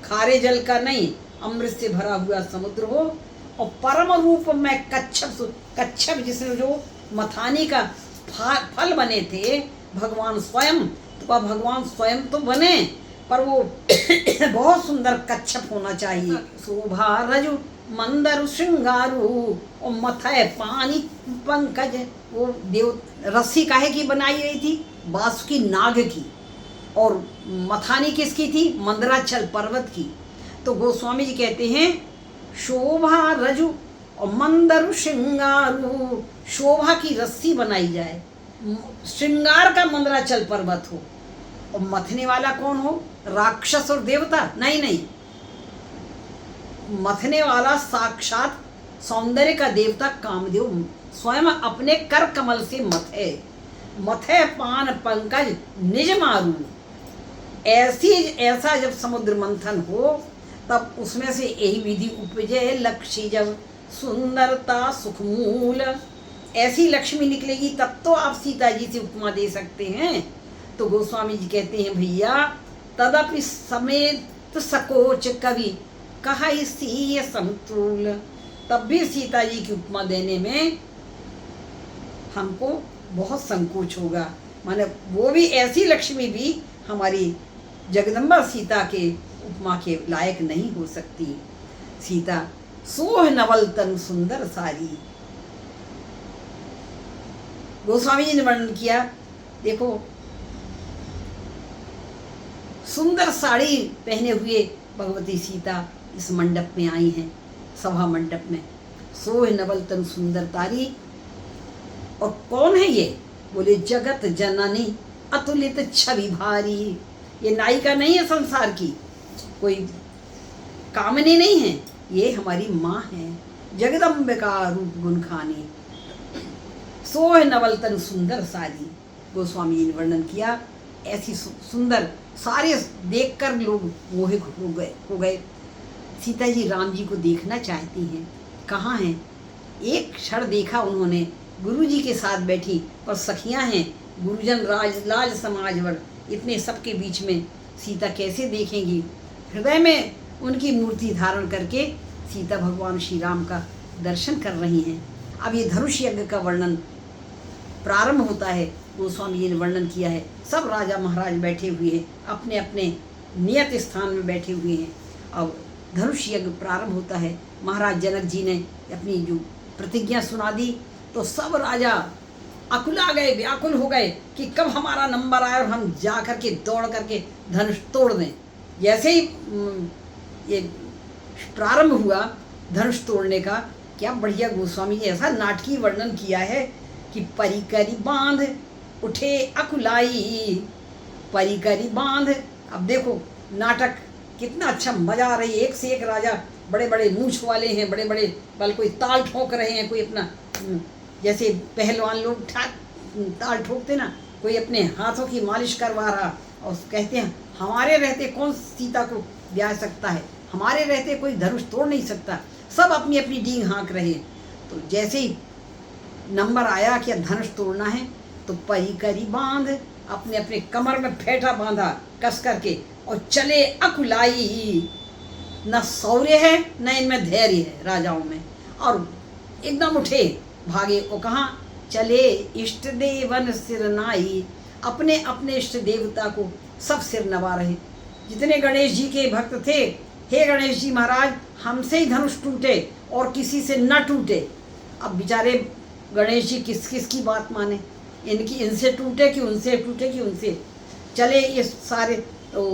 खारे जल का नहीं, अमृत से भरा हुआ समुद्र हो और परम रूप में कच्छप, कच्छप जिसमें जो मथानी का फल बने थे भगवान स्वयं, तो वह भगवान स्वयं तो बने पर वो बहुत सुंदर कच्छप होना चाहिए। शोभा रजु मंदर श्रृंगारू और मथय पानी पंकज। वो देव रस्सी काहे की बनाई गई थी, बासुकी नाग की, और मथानी किसकी थी, मंदराचल पर्वत की। तो गोस्वामी जी कहते हैं शोभा रजु और मंदर श्रृंगारू, शोभा की रस्सी बनाई जाए, श्रृंगार का मंदराचल पर्वत हो, और मथने वाला कौन हो, राक्षस और देवता नहीं, नहीं, मथने वाला साक्षात सौंदर्य का देवता कामदेव स्वयं अपने कर कमल से मथे, मथे पान पंकज निज मारू। ऐसा जब समुद्र मंथन हो तब उसमें से यही विधि उपजे लक्ष्मी, जब सुंदरता सुखमूल, ऐसी लक्ष्मी निकलेगी तब तो आप सीता जी से उपमा दे सकते हैं। तो गोस्वामी जी कहते हैं भैया तदपि समेत सकोच कवि कहा सी समतुल, तब भी सीता जी की उपमा देने में हमको बहुत संकोच होगा, माने वो भी ऐसी लक्ष्मी भी हमारी जगदम्बा सीता के उपमा के लायक नहीं हो सकती। सीता सोह नवल तन सुंदर सारी, गोस्वामी जी ने वर्णन किया, देखो सुंदर साड़ी पहने हुए भगवती सीता इस मंडप में आई हैं, सभा मंडप में। सोह नवल तन सुंदर तारी, और कौन है ये, बोले जगत जननी अतुलित छवि भारी। ये नायिका नहीं है संसार की, कोई कामनी नहीं है, ये हमारी माँ है, जगदम्बिका रूप गुण खानी। सोह नवल तन सुंदर सारी, गोस्वामी जी ने वर्णन किया, ऐसी सुंदर सारे देखकर लोग मोहित हो गए। सीता जी राम जी को देखना चाहती हैं, कहाँ हैं, एक क्षण देखा उन्होंने, गुरु जी के साथ बैठी और सखियां हैं, गुरुजन राज लाज समाजवर, इतने सबके बीच में सीता कैसे देखेंगी। हृदय में उनकी मूर्ति धारण करके सीता भगवान श्री राम का दर्शन कर रही हैं। अब ये धनुष यज्ञ का वर्णन प्रारंभ होता है, गोस्वामी जी ने वर्णन किया है। सब राजा महाराज बैठे हुए हैं, अपने अपने नियत स्थान में बैठे हुए हैं। अब धनुष यज्ञ प्रारंभ होता है। महाराज जनक जी ने अपनी जो प्रतिज्ञा सुना दी तो सब राजा अकुला गए, व्याकुल हो गए कि कब हमारा नंबर आए और हम जा करके दौड़ करके धनुष तोड़ दें। जैसे ही ये प्रारंभ हुआ धनुष तोड़ने का, क्या बढ़िया गोस्वामी जी ऐसा नाटकीय वर्णन किया है कि परिकरी बांध उठे अकुलाई, परिकरी बांध। अब देखो नाटक कितना अच्छा, मजा आ रही है। एक से एक राजा बड़े बड़े मूछ वाले हैं, बड़े बड़े बल, कोई ताल ठोक रहे हैं, कोई अपना जैसे पहलवान लोग ताल ठोकते ना, कोई अपने हाथों की मालिश करवा रहा और कहते हैं हमारे रहते कौन सीता को ब्याह सकता है, हमारे रहते कोई धनुष तोड़ नहीं सकता। सब अपनी अपनी डींग हाँक रहे हैं। तो जैसे ही नंबर आया कि धनुष तोड़ना है तो परिकरी बांध अपने अपने कमर में फेंटा बांधा कस करके और चले अकुलाई। न शौर्य है न इनमें धैर्य है राजाओं में, और एकदम उठे भागे। वो कहाँ चले? इष्ट देवन सिर नाई, अपने अपने इष्ट देवता को सब सिर नवा रहे। जितने गणेश जी के भक्त थे, हे गणेश जी महाराज हमसे ही धनुष टूटे और किसी से न टूटे। अब बेचारे गणेश जी किस किस की बात माने, इनसे टूटे कि उनसे टूटे कि उनसे। चले ये सारे तो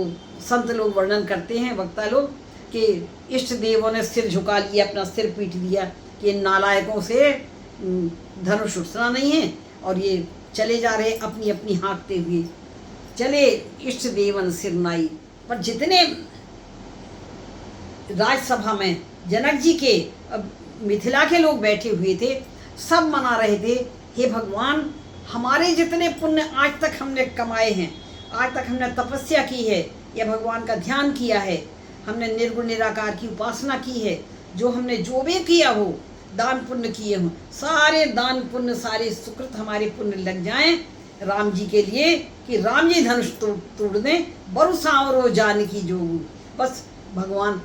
संत लोग वर्णन करते हैं, वक्ता लोग, कि इष्ट देवों ने सिर झुका लिया, अपना सिर पीट दिया कि इन नालायकों से धनुष उठना नहीं है, और ये चले जा रहे अपनी अपनी हाँकते हुए। चले इष्ट देवन सिर नाई। पर जितने राजसभा में जनक जी के मिथिला के लोग बैठे हुए थे, सब मना रहे थे, हे भगवान हमारे जितने पुण्य आज तक हमने कमाए हैं, आज तक हमने तपस्या की है या भगवान का ध्यान किया है, हमने निर्गुण निराकार की उपासना की है, जो हमने जो भी किया हो, दान पुण्य किए हों, सारे दान पुण्य सारे सुकृत हमारे पुण्य लग जाएं राम जी के लिए, कि राम जी धनुष तोड़ दें, बरु सांवरो जानकी जोगु। बस भगवान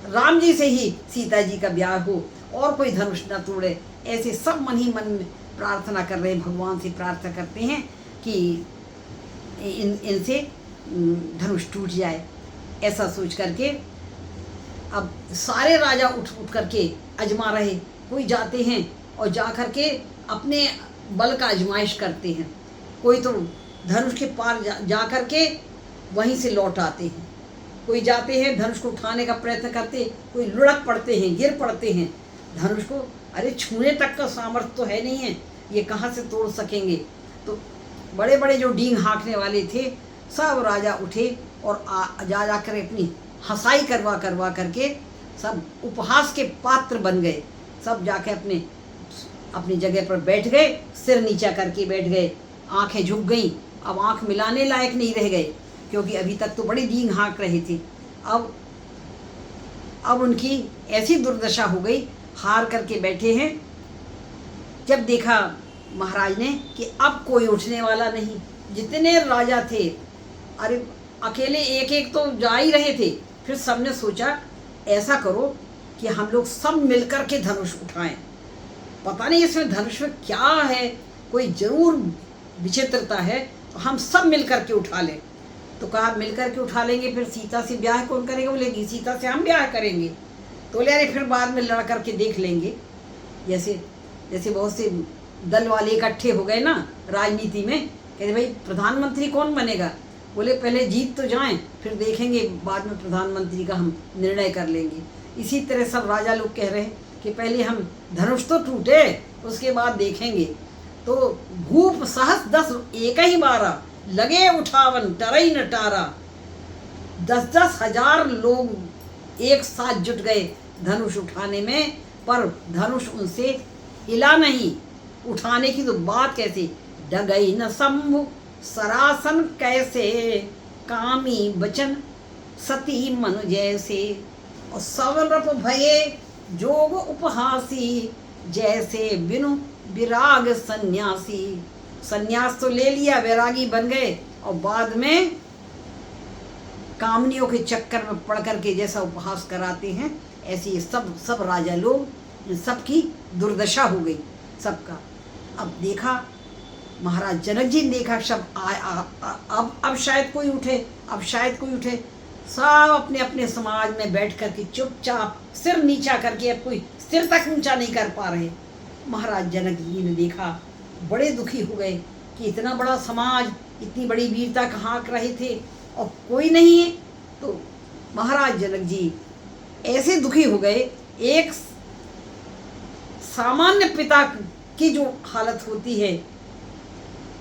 राम जी से ही सीता जी का ब्याह हो और कोई धनुष न तोड़े। ऐसे सब मन ही मन में प्रार्थना कर रहे हैं, भगवान से प्रार्थना करते हैं कि इनसे धनुष टूट जाए। ऐसा सोच करके अब सारे राजा उठ करके अजमा रहे। कोई जाते हैं और जा करके अपने बल का आजमाइश करते हैं, कोई तो धनुष के पार जा करके वहीं से लौट आते हैं, कोई जाते हैं धनुष को उठाने का प्रयत्न करते, कोई लुढ़क पड़ते हैं, गिर पड़ते हैं धनुष को। अरे छूने तक का सामर्थ्य तो है नहीं है, ये कहाँ से तोड़ सकेंगे। तो बड़े बड़े जो डींग हाँकने वाले थे, सब राजा उठे और जा कर अपनी हंसाई करवा करके सब उपहास के पात्र बन गए। सब जाके अपनी जगह पर बैठ गए, सिर नीचा करके बैठ गए, आंखें झुक गईं। अब आंख मिलाने लायक नहीं रह गए, क्योंकि अभी तक तो बड़ी डींग हाँक रहे थे। अब उनकी ऐसी दुर्दशा हो गई, हार करके बैठे हैं। जब देखा महाराज ने कि अब कोई उठने वाला नहीं, जितने राजा थे, अरे अकेले एक एक तो जा ही रहे थे। फिर सबने सोचा ऐसा करो कि हम लोग सब मिलकर के धनुष उठाएं। पता नहीं इसमें धनुष में क्या है, कोई जरूर विचित्रता है, तो हम सब मिलकर के उठा लें। तो कहा मिलकर के उठा लेंगे, फिर सीता से ब्याह कौन करेगा? बोलेगी सीता से हम ब्याह करेंगे। तो बोले अरे फिर बाद में लड़ करके देख लेंगे। जैसे बहुत से दल वाले इकट्ठे हो गए ना राजनीति में, कहते भाई प्रधानमंत्री कौन बनेगा? बोले पहले जीत तो जाएं, फिर देखेंगे, बाद में प्रधानमंत्री का हम निर्णय कर लेंगे। इसी तरह सब राजा लोग कह रहे हैं कि पहले हम धनुष तो टूटे, उसके बाद देखेंगे। तो भूप सहस 10 एक ही बारा, लगे उठावन टरई न टारा। 10-10 हजार लोग एक साथ जुट गए धनुष उठाने में, पर धनुष उनसे हिला नहीं। उठाने की तो बात कैसे, डगई न शंभु सरासन कैसे, कामी बचन सती मनु जैसे। और सवरप भये जोग उपहासी, जैसे बिनु विराग सन्यासी। सन्यास तो ले लिया, वैरागी बन गए, और बाद में कामनियों के चक्कर में पड़ करके जैसा उपहास कराते हैं, ऐसे ये सब राजा लोग, इन सब की दुर्दशा हो गई सबका। अब देखा महाराज जनक जी ने देखा सब अब शायद कोई उठे, अब शायद कोई उठे। सब अपने अपने समाज में बैठ करके चुपचाप सिर नीचा करके, अब कोई सिर तक ऊंचा नहीं कर पा रहे। महाराज जनक जी ने देखा, बड़े दुखी हो गए कि इतना बड़ा समाज, इतनी बड़ी वीरता का हाँक रहे थे और कोई नहीं है। तो महाराज जनक जी ऐसे दुखी हो गए। एक सामान्य पिता की जो हालत होती है,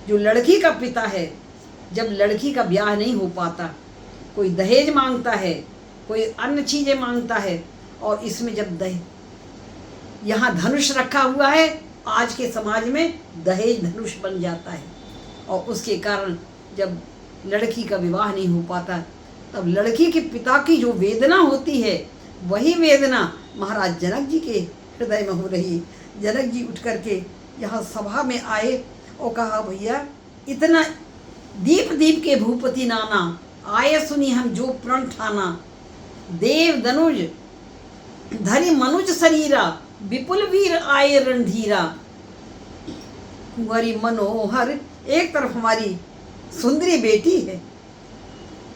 जो लड़की का पिता है, जब लड़की का ब्याह नहीं हो पाता, कोई दहेज मांगता है, कोई अन्य चीज़ें मांगता है, और इसमें जब यहाँ धनुष रखा हुआ है, आज के समाज में दहेज धनुष बन जाता है, और उसके कारण जब लड़की का विवाह नहीं हो पाता, तब लड़की के पिता की जो वेदना होती है, वही वेदना महाराज जनक जी के हृदय में हो रही। जनक जी उठ करके यहाँ सभा में आए और कहा भैया इतना दीप दीप के भूपति नाना, आए सुनी हम जो प्रण ठाना। देव धनुज धरि मनुज शरीरा, विपुल वीर आए रणधीरा। कुंवरी मनोहर, एक तरफ हमारी सुंदरी बेटी है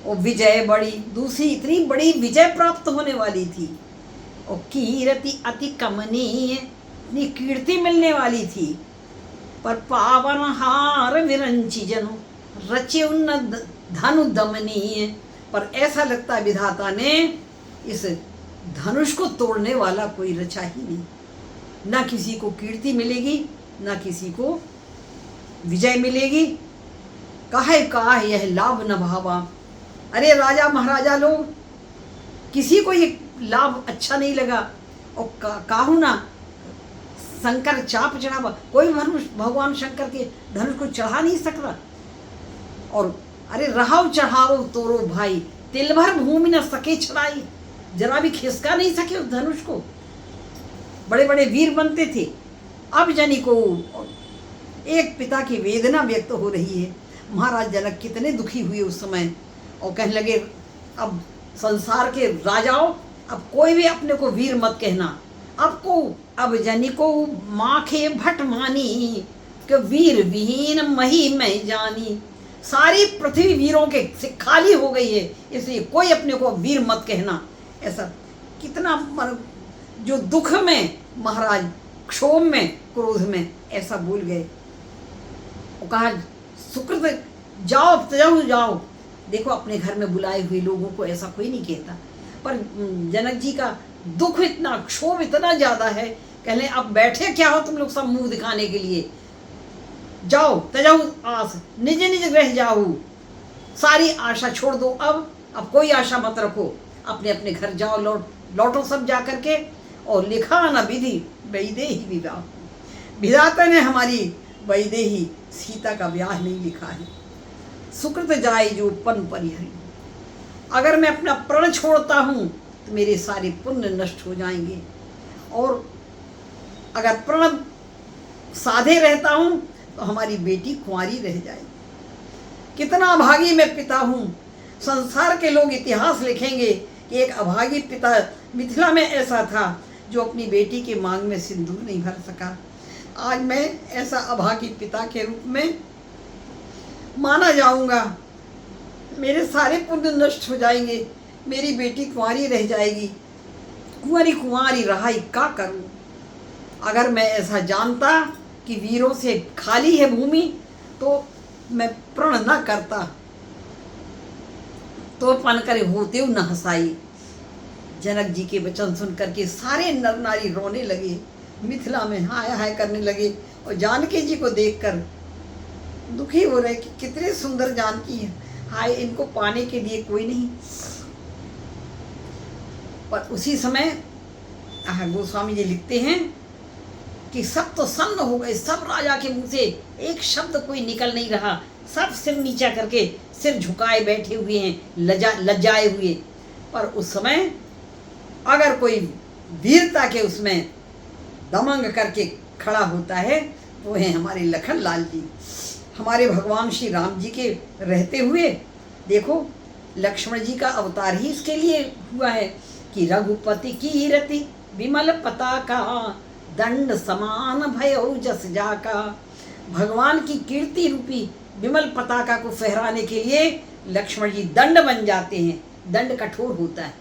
और विजय बड़ी, दूसरी इतनी बड़ी विजय प्राप्त होने वाली थी। और कीर्ति अति कमनीय, इतनी कीर्ति मिलने वाली थी। पर पावन हार विरंची जनो, रचे उन्न धनु दमनीय। पर ऐसा लगता है विधाता ने इस धनुष को तोड़ने वाला कोई रचा ही नहीं। ना किसी को कीर्ति मिलेगी, ना किसी को विजय मिलेगी। काहे काहे यह लाभ न भावा। अरे राजा महाराजा लोग, किसी को ये लाभ अच्छा नहीं लगा। और काहू ना शंकर चाप चढ़ावा, कोई धनुष भगवान शंकर के धनुष को चढ़ा नहीं सकता। और अरे रहाव चढ़ाओ तोरो भाई, तिल भर भूमि न सके छड़ाई। जरा भी खिसका नहीं सके उस धनुष को। बड़े बड़े वीर बनते थे। अब जनी को एक पिता की वेदना व्यक्त हो रही है। महाराज जनक कितने दुखी हुए उस समय और कहने लगे, अब संसार के राजाओं, अब कोई भी अपने को वीर मत कहना। अब जनी को माखे भट मानी, कि वीर विहीन मही मैं जानी। सारी पृथ्वी वीरों के से खाली हो गई है, इसलिए कोई अपने को वीर मत कहना। ऐसा कितना जो दुख में महाराज, क्षोभ में, क्रोध में ऐसा बोल गए। वो कहा, सुकृत जाओ तजाओ जाओ। देखो अपने घर में बुलाए हुए लोगों को ऐसा कोई नहीं कहता। पर जनक जी का दुख इतना, क्षोभ इतना ज्यादा है। कहले अब बैठे क्या हो तुम लोग सब मुंह दिखाने के लिए। जाओ तजाओ आस, निज निज गृह जाओ। सारी आशा छोड़ दो। अब कोई आशा मत रखो। अपने अपने घर जाओ, लौटो सब जा करके। और लिखा न विधि वैदेही विवाह। विधाता ने हमारी वैदेही सीता का ब्याह नहीं लिखा है। सुकृत जाए जो पन परिहरी। अगर मैं अपना प्रण छोड़ता हूँ तो मेरे सारे पुण्य नष्ट हो जाएंगे। और अगर प्रण साधे रहता हूँ तो हमारी बेटी कुंवारी रह जाएगी। कितना अभागी मैं पिता हूँ। संसार के लोग इतिहास लिखेंगे कि एक अभागी पिता मिथिला में ऐसा था जो अपनी बेटी के मांग में सिंदूर नहीं भर सका। आज मैं ऐसा अभागी पिता के रूप में माना जाऊंगा। मेरे सारे पुण्य नष्ट हो जाएंगे, मेरी बेटी कुंवारी रह जाएगी। कुंवारी रहाई का करूं। अगर मैं ऐसा जानता कि वीरों से खाली है भूमि तो मैं प्रण न करता। तो पन करे होते न हंसाई। जनक जी के वचन सुन करके सारे नर नारी रोने लगे, मिथिला में हाय हाय करने लगे। और जानकी जी को देखकर दुखी हो रहे कि कितने सुंदर जानकी है, हाय इनको पाने के लिए कोई नहीं। पर उसी समय गोस्वामी जी लिखते हैं कि सब तो सन्न हो गए। सब राजा के मुंह से एक शब्द कोई निकल नहीं रहा। सब सिर नीचा करके सिर झुकाए बैठे हुए हैं, लज्जाए हुए। पर उस समय अगर कोई वीरता के उसमें दमंग करके खड़ा होता है वो है हमारे लखन लाल जी। हमारे भगवान श्री राम जी के रहते हुए देखो लक्ष्मण जी का अवतार ही इसके लिए हुआ है कि रघुपति की रति विमल पताका, दंड समान भयो जस जाका। भगवान की कीर्ति रूपी विमल पताका को फहराने के लिए लक्ष्मण जी दंड बन जाते हैं। दंड कठोर होता है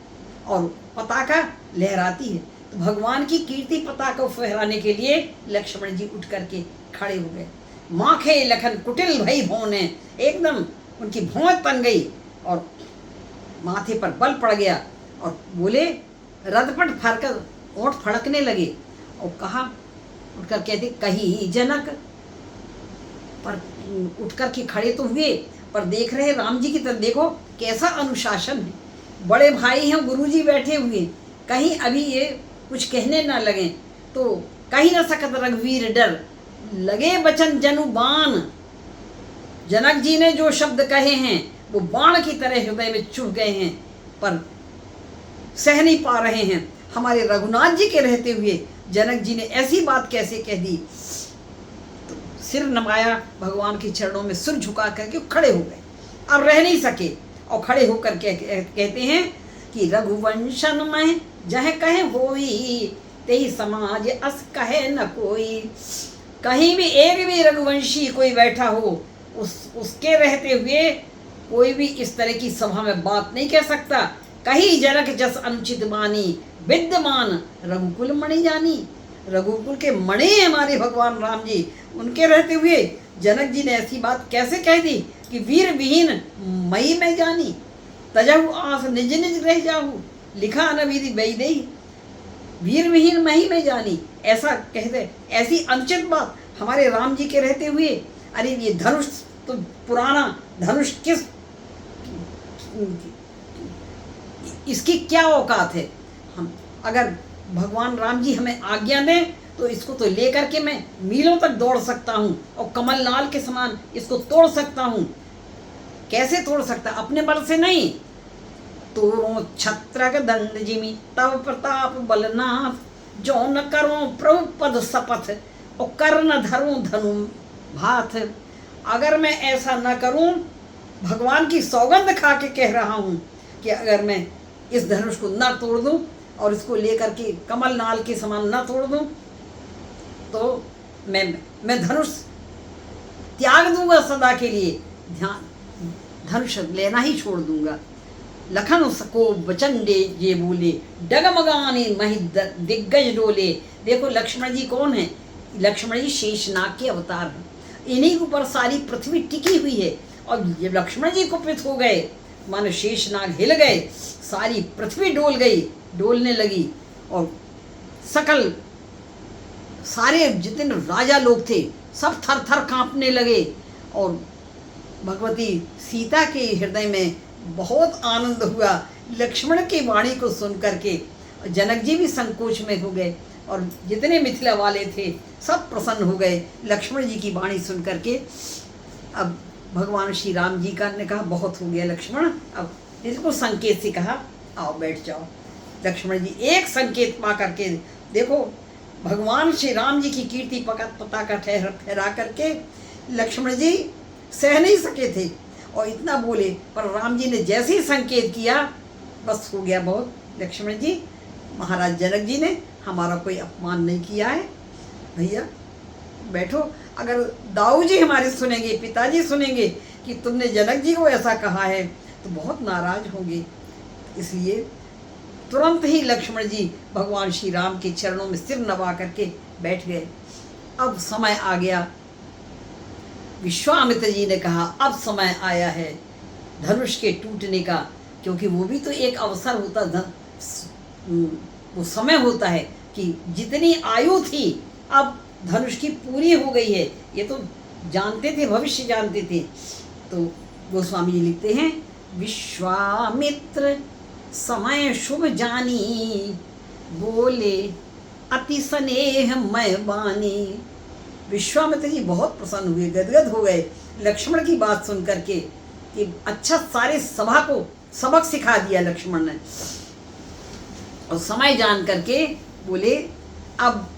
और पताका लहराती है। तो भगवान की कीर्ति पताका को फहराने के लिए लक्ष्मण जी उठ करके खड़े हो गए। माखे लखन कुटिल भई भौने, एकदम उनकी भौं तन गई और माथे पर बल पड़ गया और बोले, रदपट फरकर ओंठ फड़कने लगे और कहा, उठकर कहते कही जनक। पर उठकर के खड़े तो हुए पर देख रहे राम जी की तरफ। देखो कैसा अनुशासन है। बड़े भाई हैं, गुरुजी बैठे हुए, कहीं अभी ये कुछ कहने ना लगे तो कहीं न सकत रघुवीर डर, लगे बचन जनु बाण। जनक जी ने जो शब्द कहे हैं वो बाण की तरह हृदय में चुभ गए हैं पर सह नहीं पा रहे हैं। हमारे रघुनाथ जी के रहते हुए जनक जी ने ऐसी बात कैसे कह दी। तो सिर नवाया, भगवान के चरणों में सिर झुका करके खड़े हो गए। अब रह नहीं सके और खड़े होकर के कहते हैं कि रघुवंशन में जह कहे होई, तेई समाज अस कहे न कोई। कहीं भी एक भी रघुवंशी कोई बैठा हो, उसके रहते हुए कोई भी इस तरह की सभा में बात नहीं कह सकता। कहीं जनक जस अनुचित बानी, विद्यमान रघुकुल मणि जानी। रघुकुल के मणि हमारे भगवान राम जी, उनके रहते हुए जनक जी ने ऐसी बात कैसे कह दी कि वीर विहीन मई में जानी, तजहु आस निज निज रह जाहू, लिखा न विधि बैदेही, वीर विहीन मही में जानी। ऐसा कहते, ऐसी अनुचित बात हमारे राम जी के रहते हुए। अरे ये धनुष तो पुराना धनुष, किस इसकी क्या औकात है। हम अगर भगवान राम जी हमें आज्ञा दें तो इसको तो लेकर के मैं मीलों तक दौड़ सकता हूँ और कमल नाल के समान इसको तोड़ सकता हूँ। कैसे तोड़ सकता? अपने बल से नहीं। तोड़ो छत्रक दंड जिमी, तब प्रताप बलनाथ, जो न करो प्रभु पद शपथ, और कर न धरूं धनु भाथ। अगर मैं ऐसा न करूं, भगवान की सौगंध खा के कह रहा हूं कि अगर मैं इस धनुष को न तोड़ दूं और इसको लेकर के कमल नाल के समान न तोड़ दूं, तो मैं धनुष त्याग दूंगा सदा के लिए, धनुष लेना ही छोड़ दूंगा। लखन सको वचन दे ये बोले, डगमगाने महि दिग्गज डोले। देखो लक्ष्मण जी कौन है? लक्ष्मण जी शेषनाग के अवतार हैं। इन्हीं के ऊपर सारी पृथ्वी टिकी हुई है और जब लक्ष्मण जी कुपित हो गए, मानो शेषनाग हिल गए, सारी पृथ्वी डोल गई, डोलने लगी और सकल सारे जितने राजा लोग थे सब थर थर कांपने लगे। और भगवती सीता के हृदय में बहुत आनंद हुआ लक्ष्मण की वाणी को सुन करके। जनक जी भी संकोच में हो गए और जितने मिथिला वाले थे सब प्रसन्न हो गए लक्ष्मण जी की वाणी सुन करके। अब भगवान श्री राम जी का ने कहा बहुत हो गया लक्ष्मण, अब इसको संकेत से कहा आओ बैठ जाओ। लक्ष्मण जी एक संकेत पा करके, देखो भगवान श्री राम जी की कीर्ति पताका फहरा करके लक्ष्मण जी सह नहीं सके थे और इतना बोले, पर राम जी ने जैसे ही संकेत किया बस हो गया बहुत। लक्ष्मण जी, महाराज जनक जी ने हमारा कोई अपमान नहीं किया है, भैया बैठो। अगर दाऊ जी हमारे सुनेंगे, पिताजी सुनेंगे कि तुमने जनक जी को ऐसा कहा है तो बहुत नाराज होंगे। इसलिए तुरंत ही लक्ष्मण जी भगवान श्री राम के चरणों में सिर नवा करके बैठ गए। अब समय आ गया, विश्वामित्र जी ने कहा अब समय आया है धनुष के टूटने का, क्योंकि वो भी तो एक अवसर होता, वो समय होता है कि जितनी आयु थी अब धनुष की पूरी हो गई है। ये तो जानते थे, भविष्य जानते थे। तो गोस्वामी जी लिखते हैं, विश्वामित्र समय शुभ जानी, बोले अति स्नेह मैं बानी। विश्वामित्र जी बहुत प्रसन्न हुए, गदगद हो गए लक्ष्मण की बात सुन करके कि अच्छा सारे सभा को सबक सिखा दिया लक्ष्मण ने। और समय जान करके बोले अब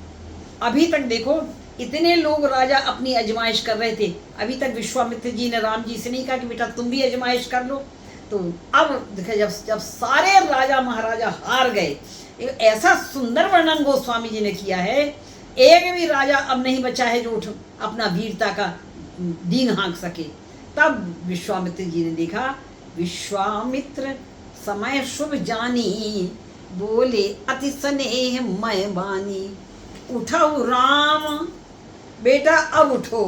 अभी तक देखो इतने लोग राजा अपनी आजमाइश कर रहे थे, अभी तक विश्वामित्र जी ने राम जी से नहीं कहा कि बेटा तुम भी आजमाइश कर लो। तो अब देखो जब सारे राजा महाराजा हार गए, ऐसा सुंदर वर्णन गोस्वामी जी ने किया है, एक भी राजा अब नहीं बचा है जो उठ अपना वीरता का दीन हाँक सके। तब विश्वामित्र जी ने देखा, विश्वामित्र समय शुभ जानी, बोले अति स्नेह मैं बानी। उठाओ राम, बेटा अब उठो,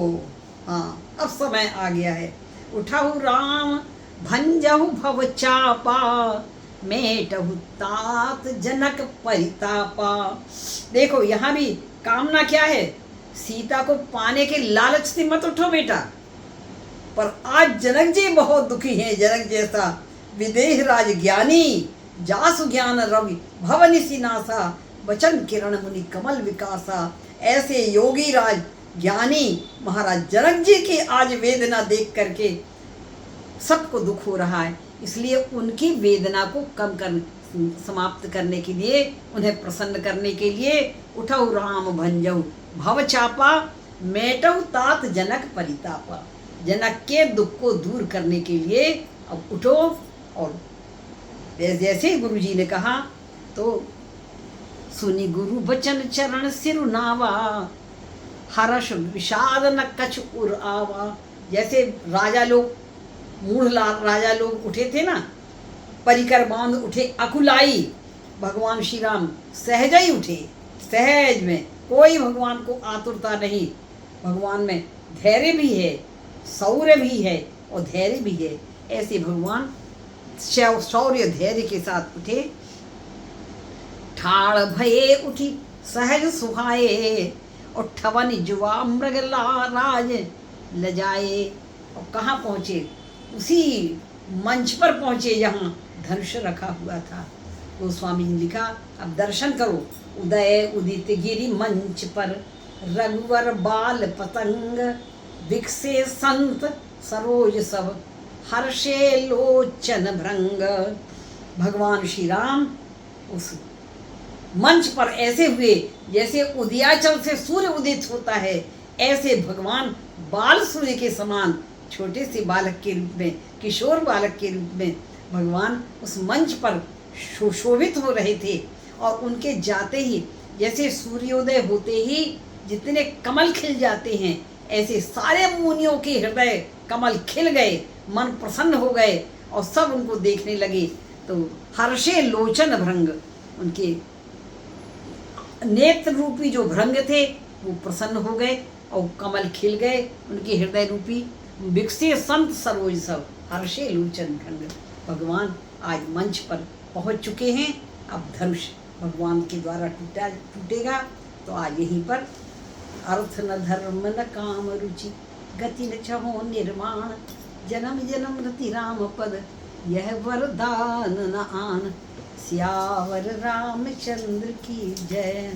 हाँ अब समय आ गया है। उठाओ राम, भंजहु भव चापा, मेटहु तात जनक परितापा। देखो यहाँ भी कामना क्या है, सीता को पाने के लालच से मत उठो बेटा, पर आज जनक जी बहुत दुखी हैं। जनक जैसा विदेह राज ज्ञानी, जासु ज्ञान रवि भवनिसी नासा, वचन किरण मुनि कमल विकासा। ऐसे योगी राज ज्ञानी महाराज जनक जी की आज वेदना देख करके सबको दुख हो रहा है। इसलिए उनकी वेदना को कम कर समाप्त करने के लिए, उन्हें प्रसन्न करने के लिए उठाओ राम भंजहु भव चापा, मेटऊ तात जनक परितापा। जनक के दुख को दूर करने के लिए अब उठो। और जैसे गुरु जी ने कहा तो सुनी गुरु बचन चरण सिरु नावा, हर्ष विषाद न कछ उर आवा। जैसे राजा लोग, मूढ़ राजा लोग उठे थे ना, परिकर बांध उठे अकुलाई, भगवान श्री राम सहज ही उठे, सहज में, कोई भगवान को आतुरता नहीं। भगवान में धैर्य भी है, शौर्य भी है और धैर्य भी है। ऐसे भगवान शौर्य धैर्य के साथ उठे। ठाड़ भये उठी सहज सुहाए, और ठवन जुआ मृग राज लजाए। और कहाँ पहुँचे? उसी मंच पर पहुँचे जहाँ धनुष रखा हुआ था। गोस्वामी ने लिखा, अब दर्शन करो। उदय उदित गिरि मंच पर, रघुवर बाल पतंग, विकसे संत सरोज सब, हर्षे लोचन भृंग। भगवान श्री राम उस मंच पर ऐसे हुए जैसे उदयाचल से सूर्य उदित होता है, ऐसे भगवान बाल सूर्य के समान छोटे से बालक के रूप में, किशोर बालक के रूप में भगवान उस मंच पर सुशोभित हो रहे थे। और उनके जाते ही जैसे सूर्योदय होते ही जितने कमल खिल जाते हैं, ऐसे सारे मुनियों के हृदय कमल खिल गए, मन प्रसन्न हो गए और सब उनको देखने लगे। तो हर्षे लोचन भृंग, उनके नेत्र रूपी जो भृंग थे वो प्रसन्न हो गए और कमल खिल गए उनके हृदय रूपी। विकसे संत सरोज सब, हर्षे लोचन भृंग। भगवान आज मंच पर पहुंच चुके हैं। अब धनुष भगवान के द्वारा टूटेगा। तो आज यहीं पर अर्थ न धर्म न काम रुचि, गति न छहो निर्माण, जन्म जन्म रति राम पद, यह वरदान न आन। सियावर रामचंद्र की जय।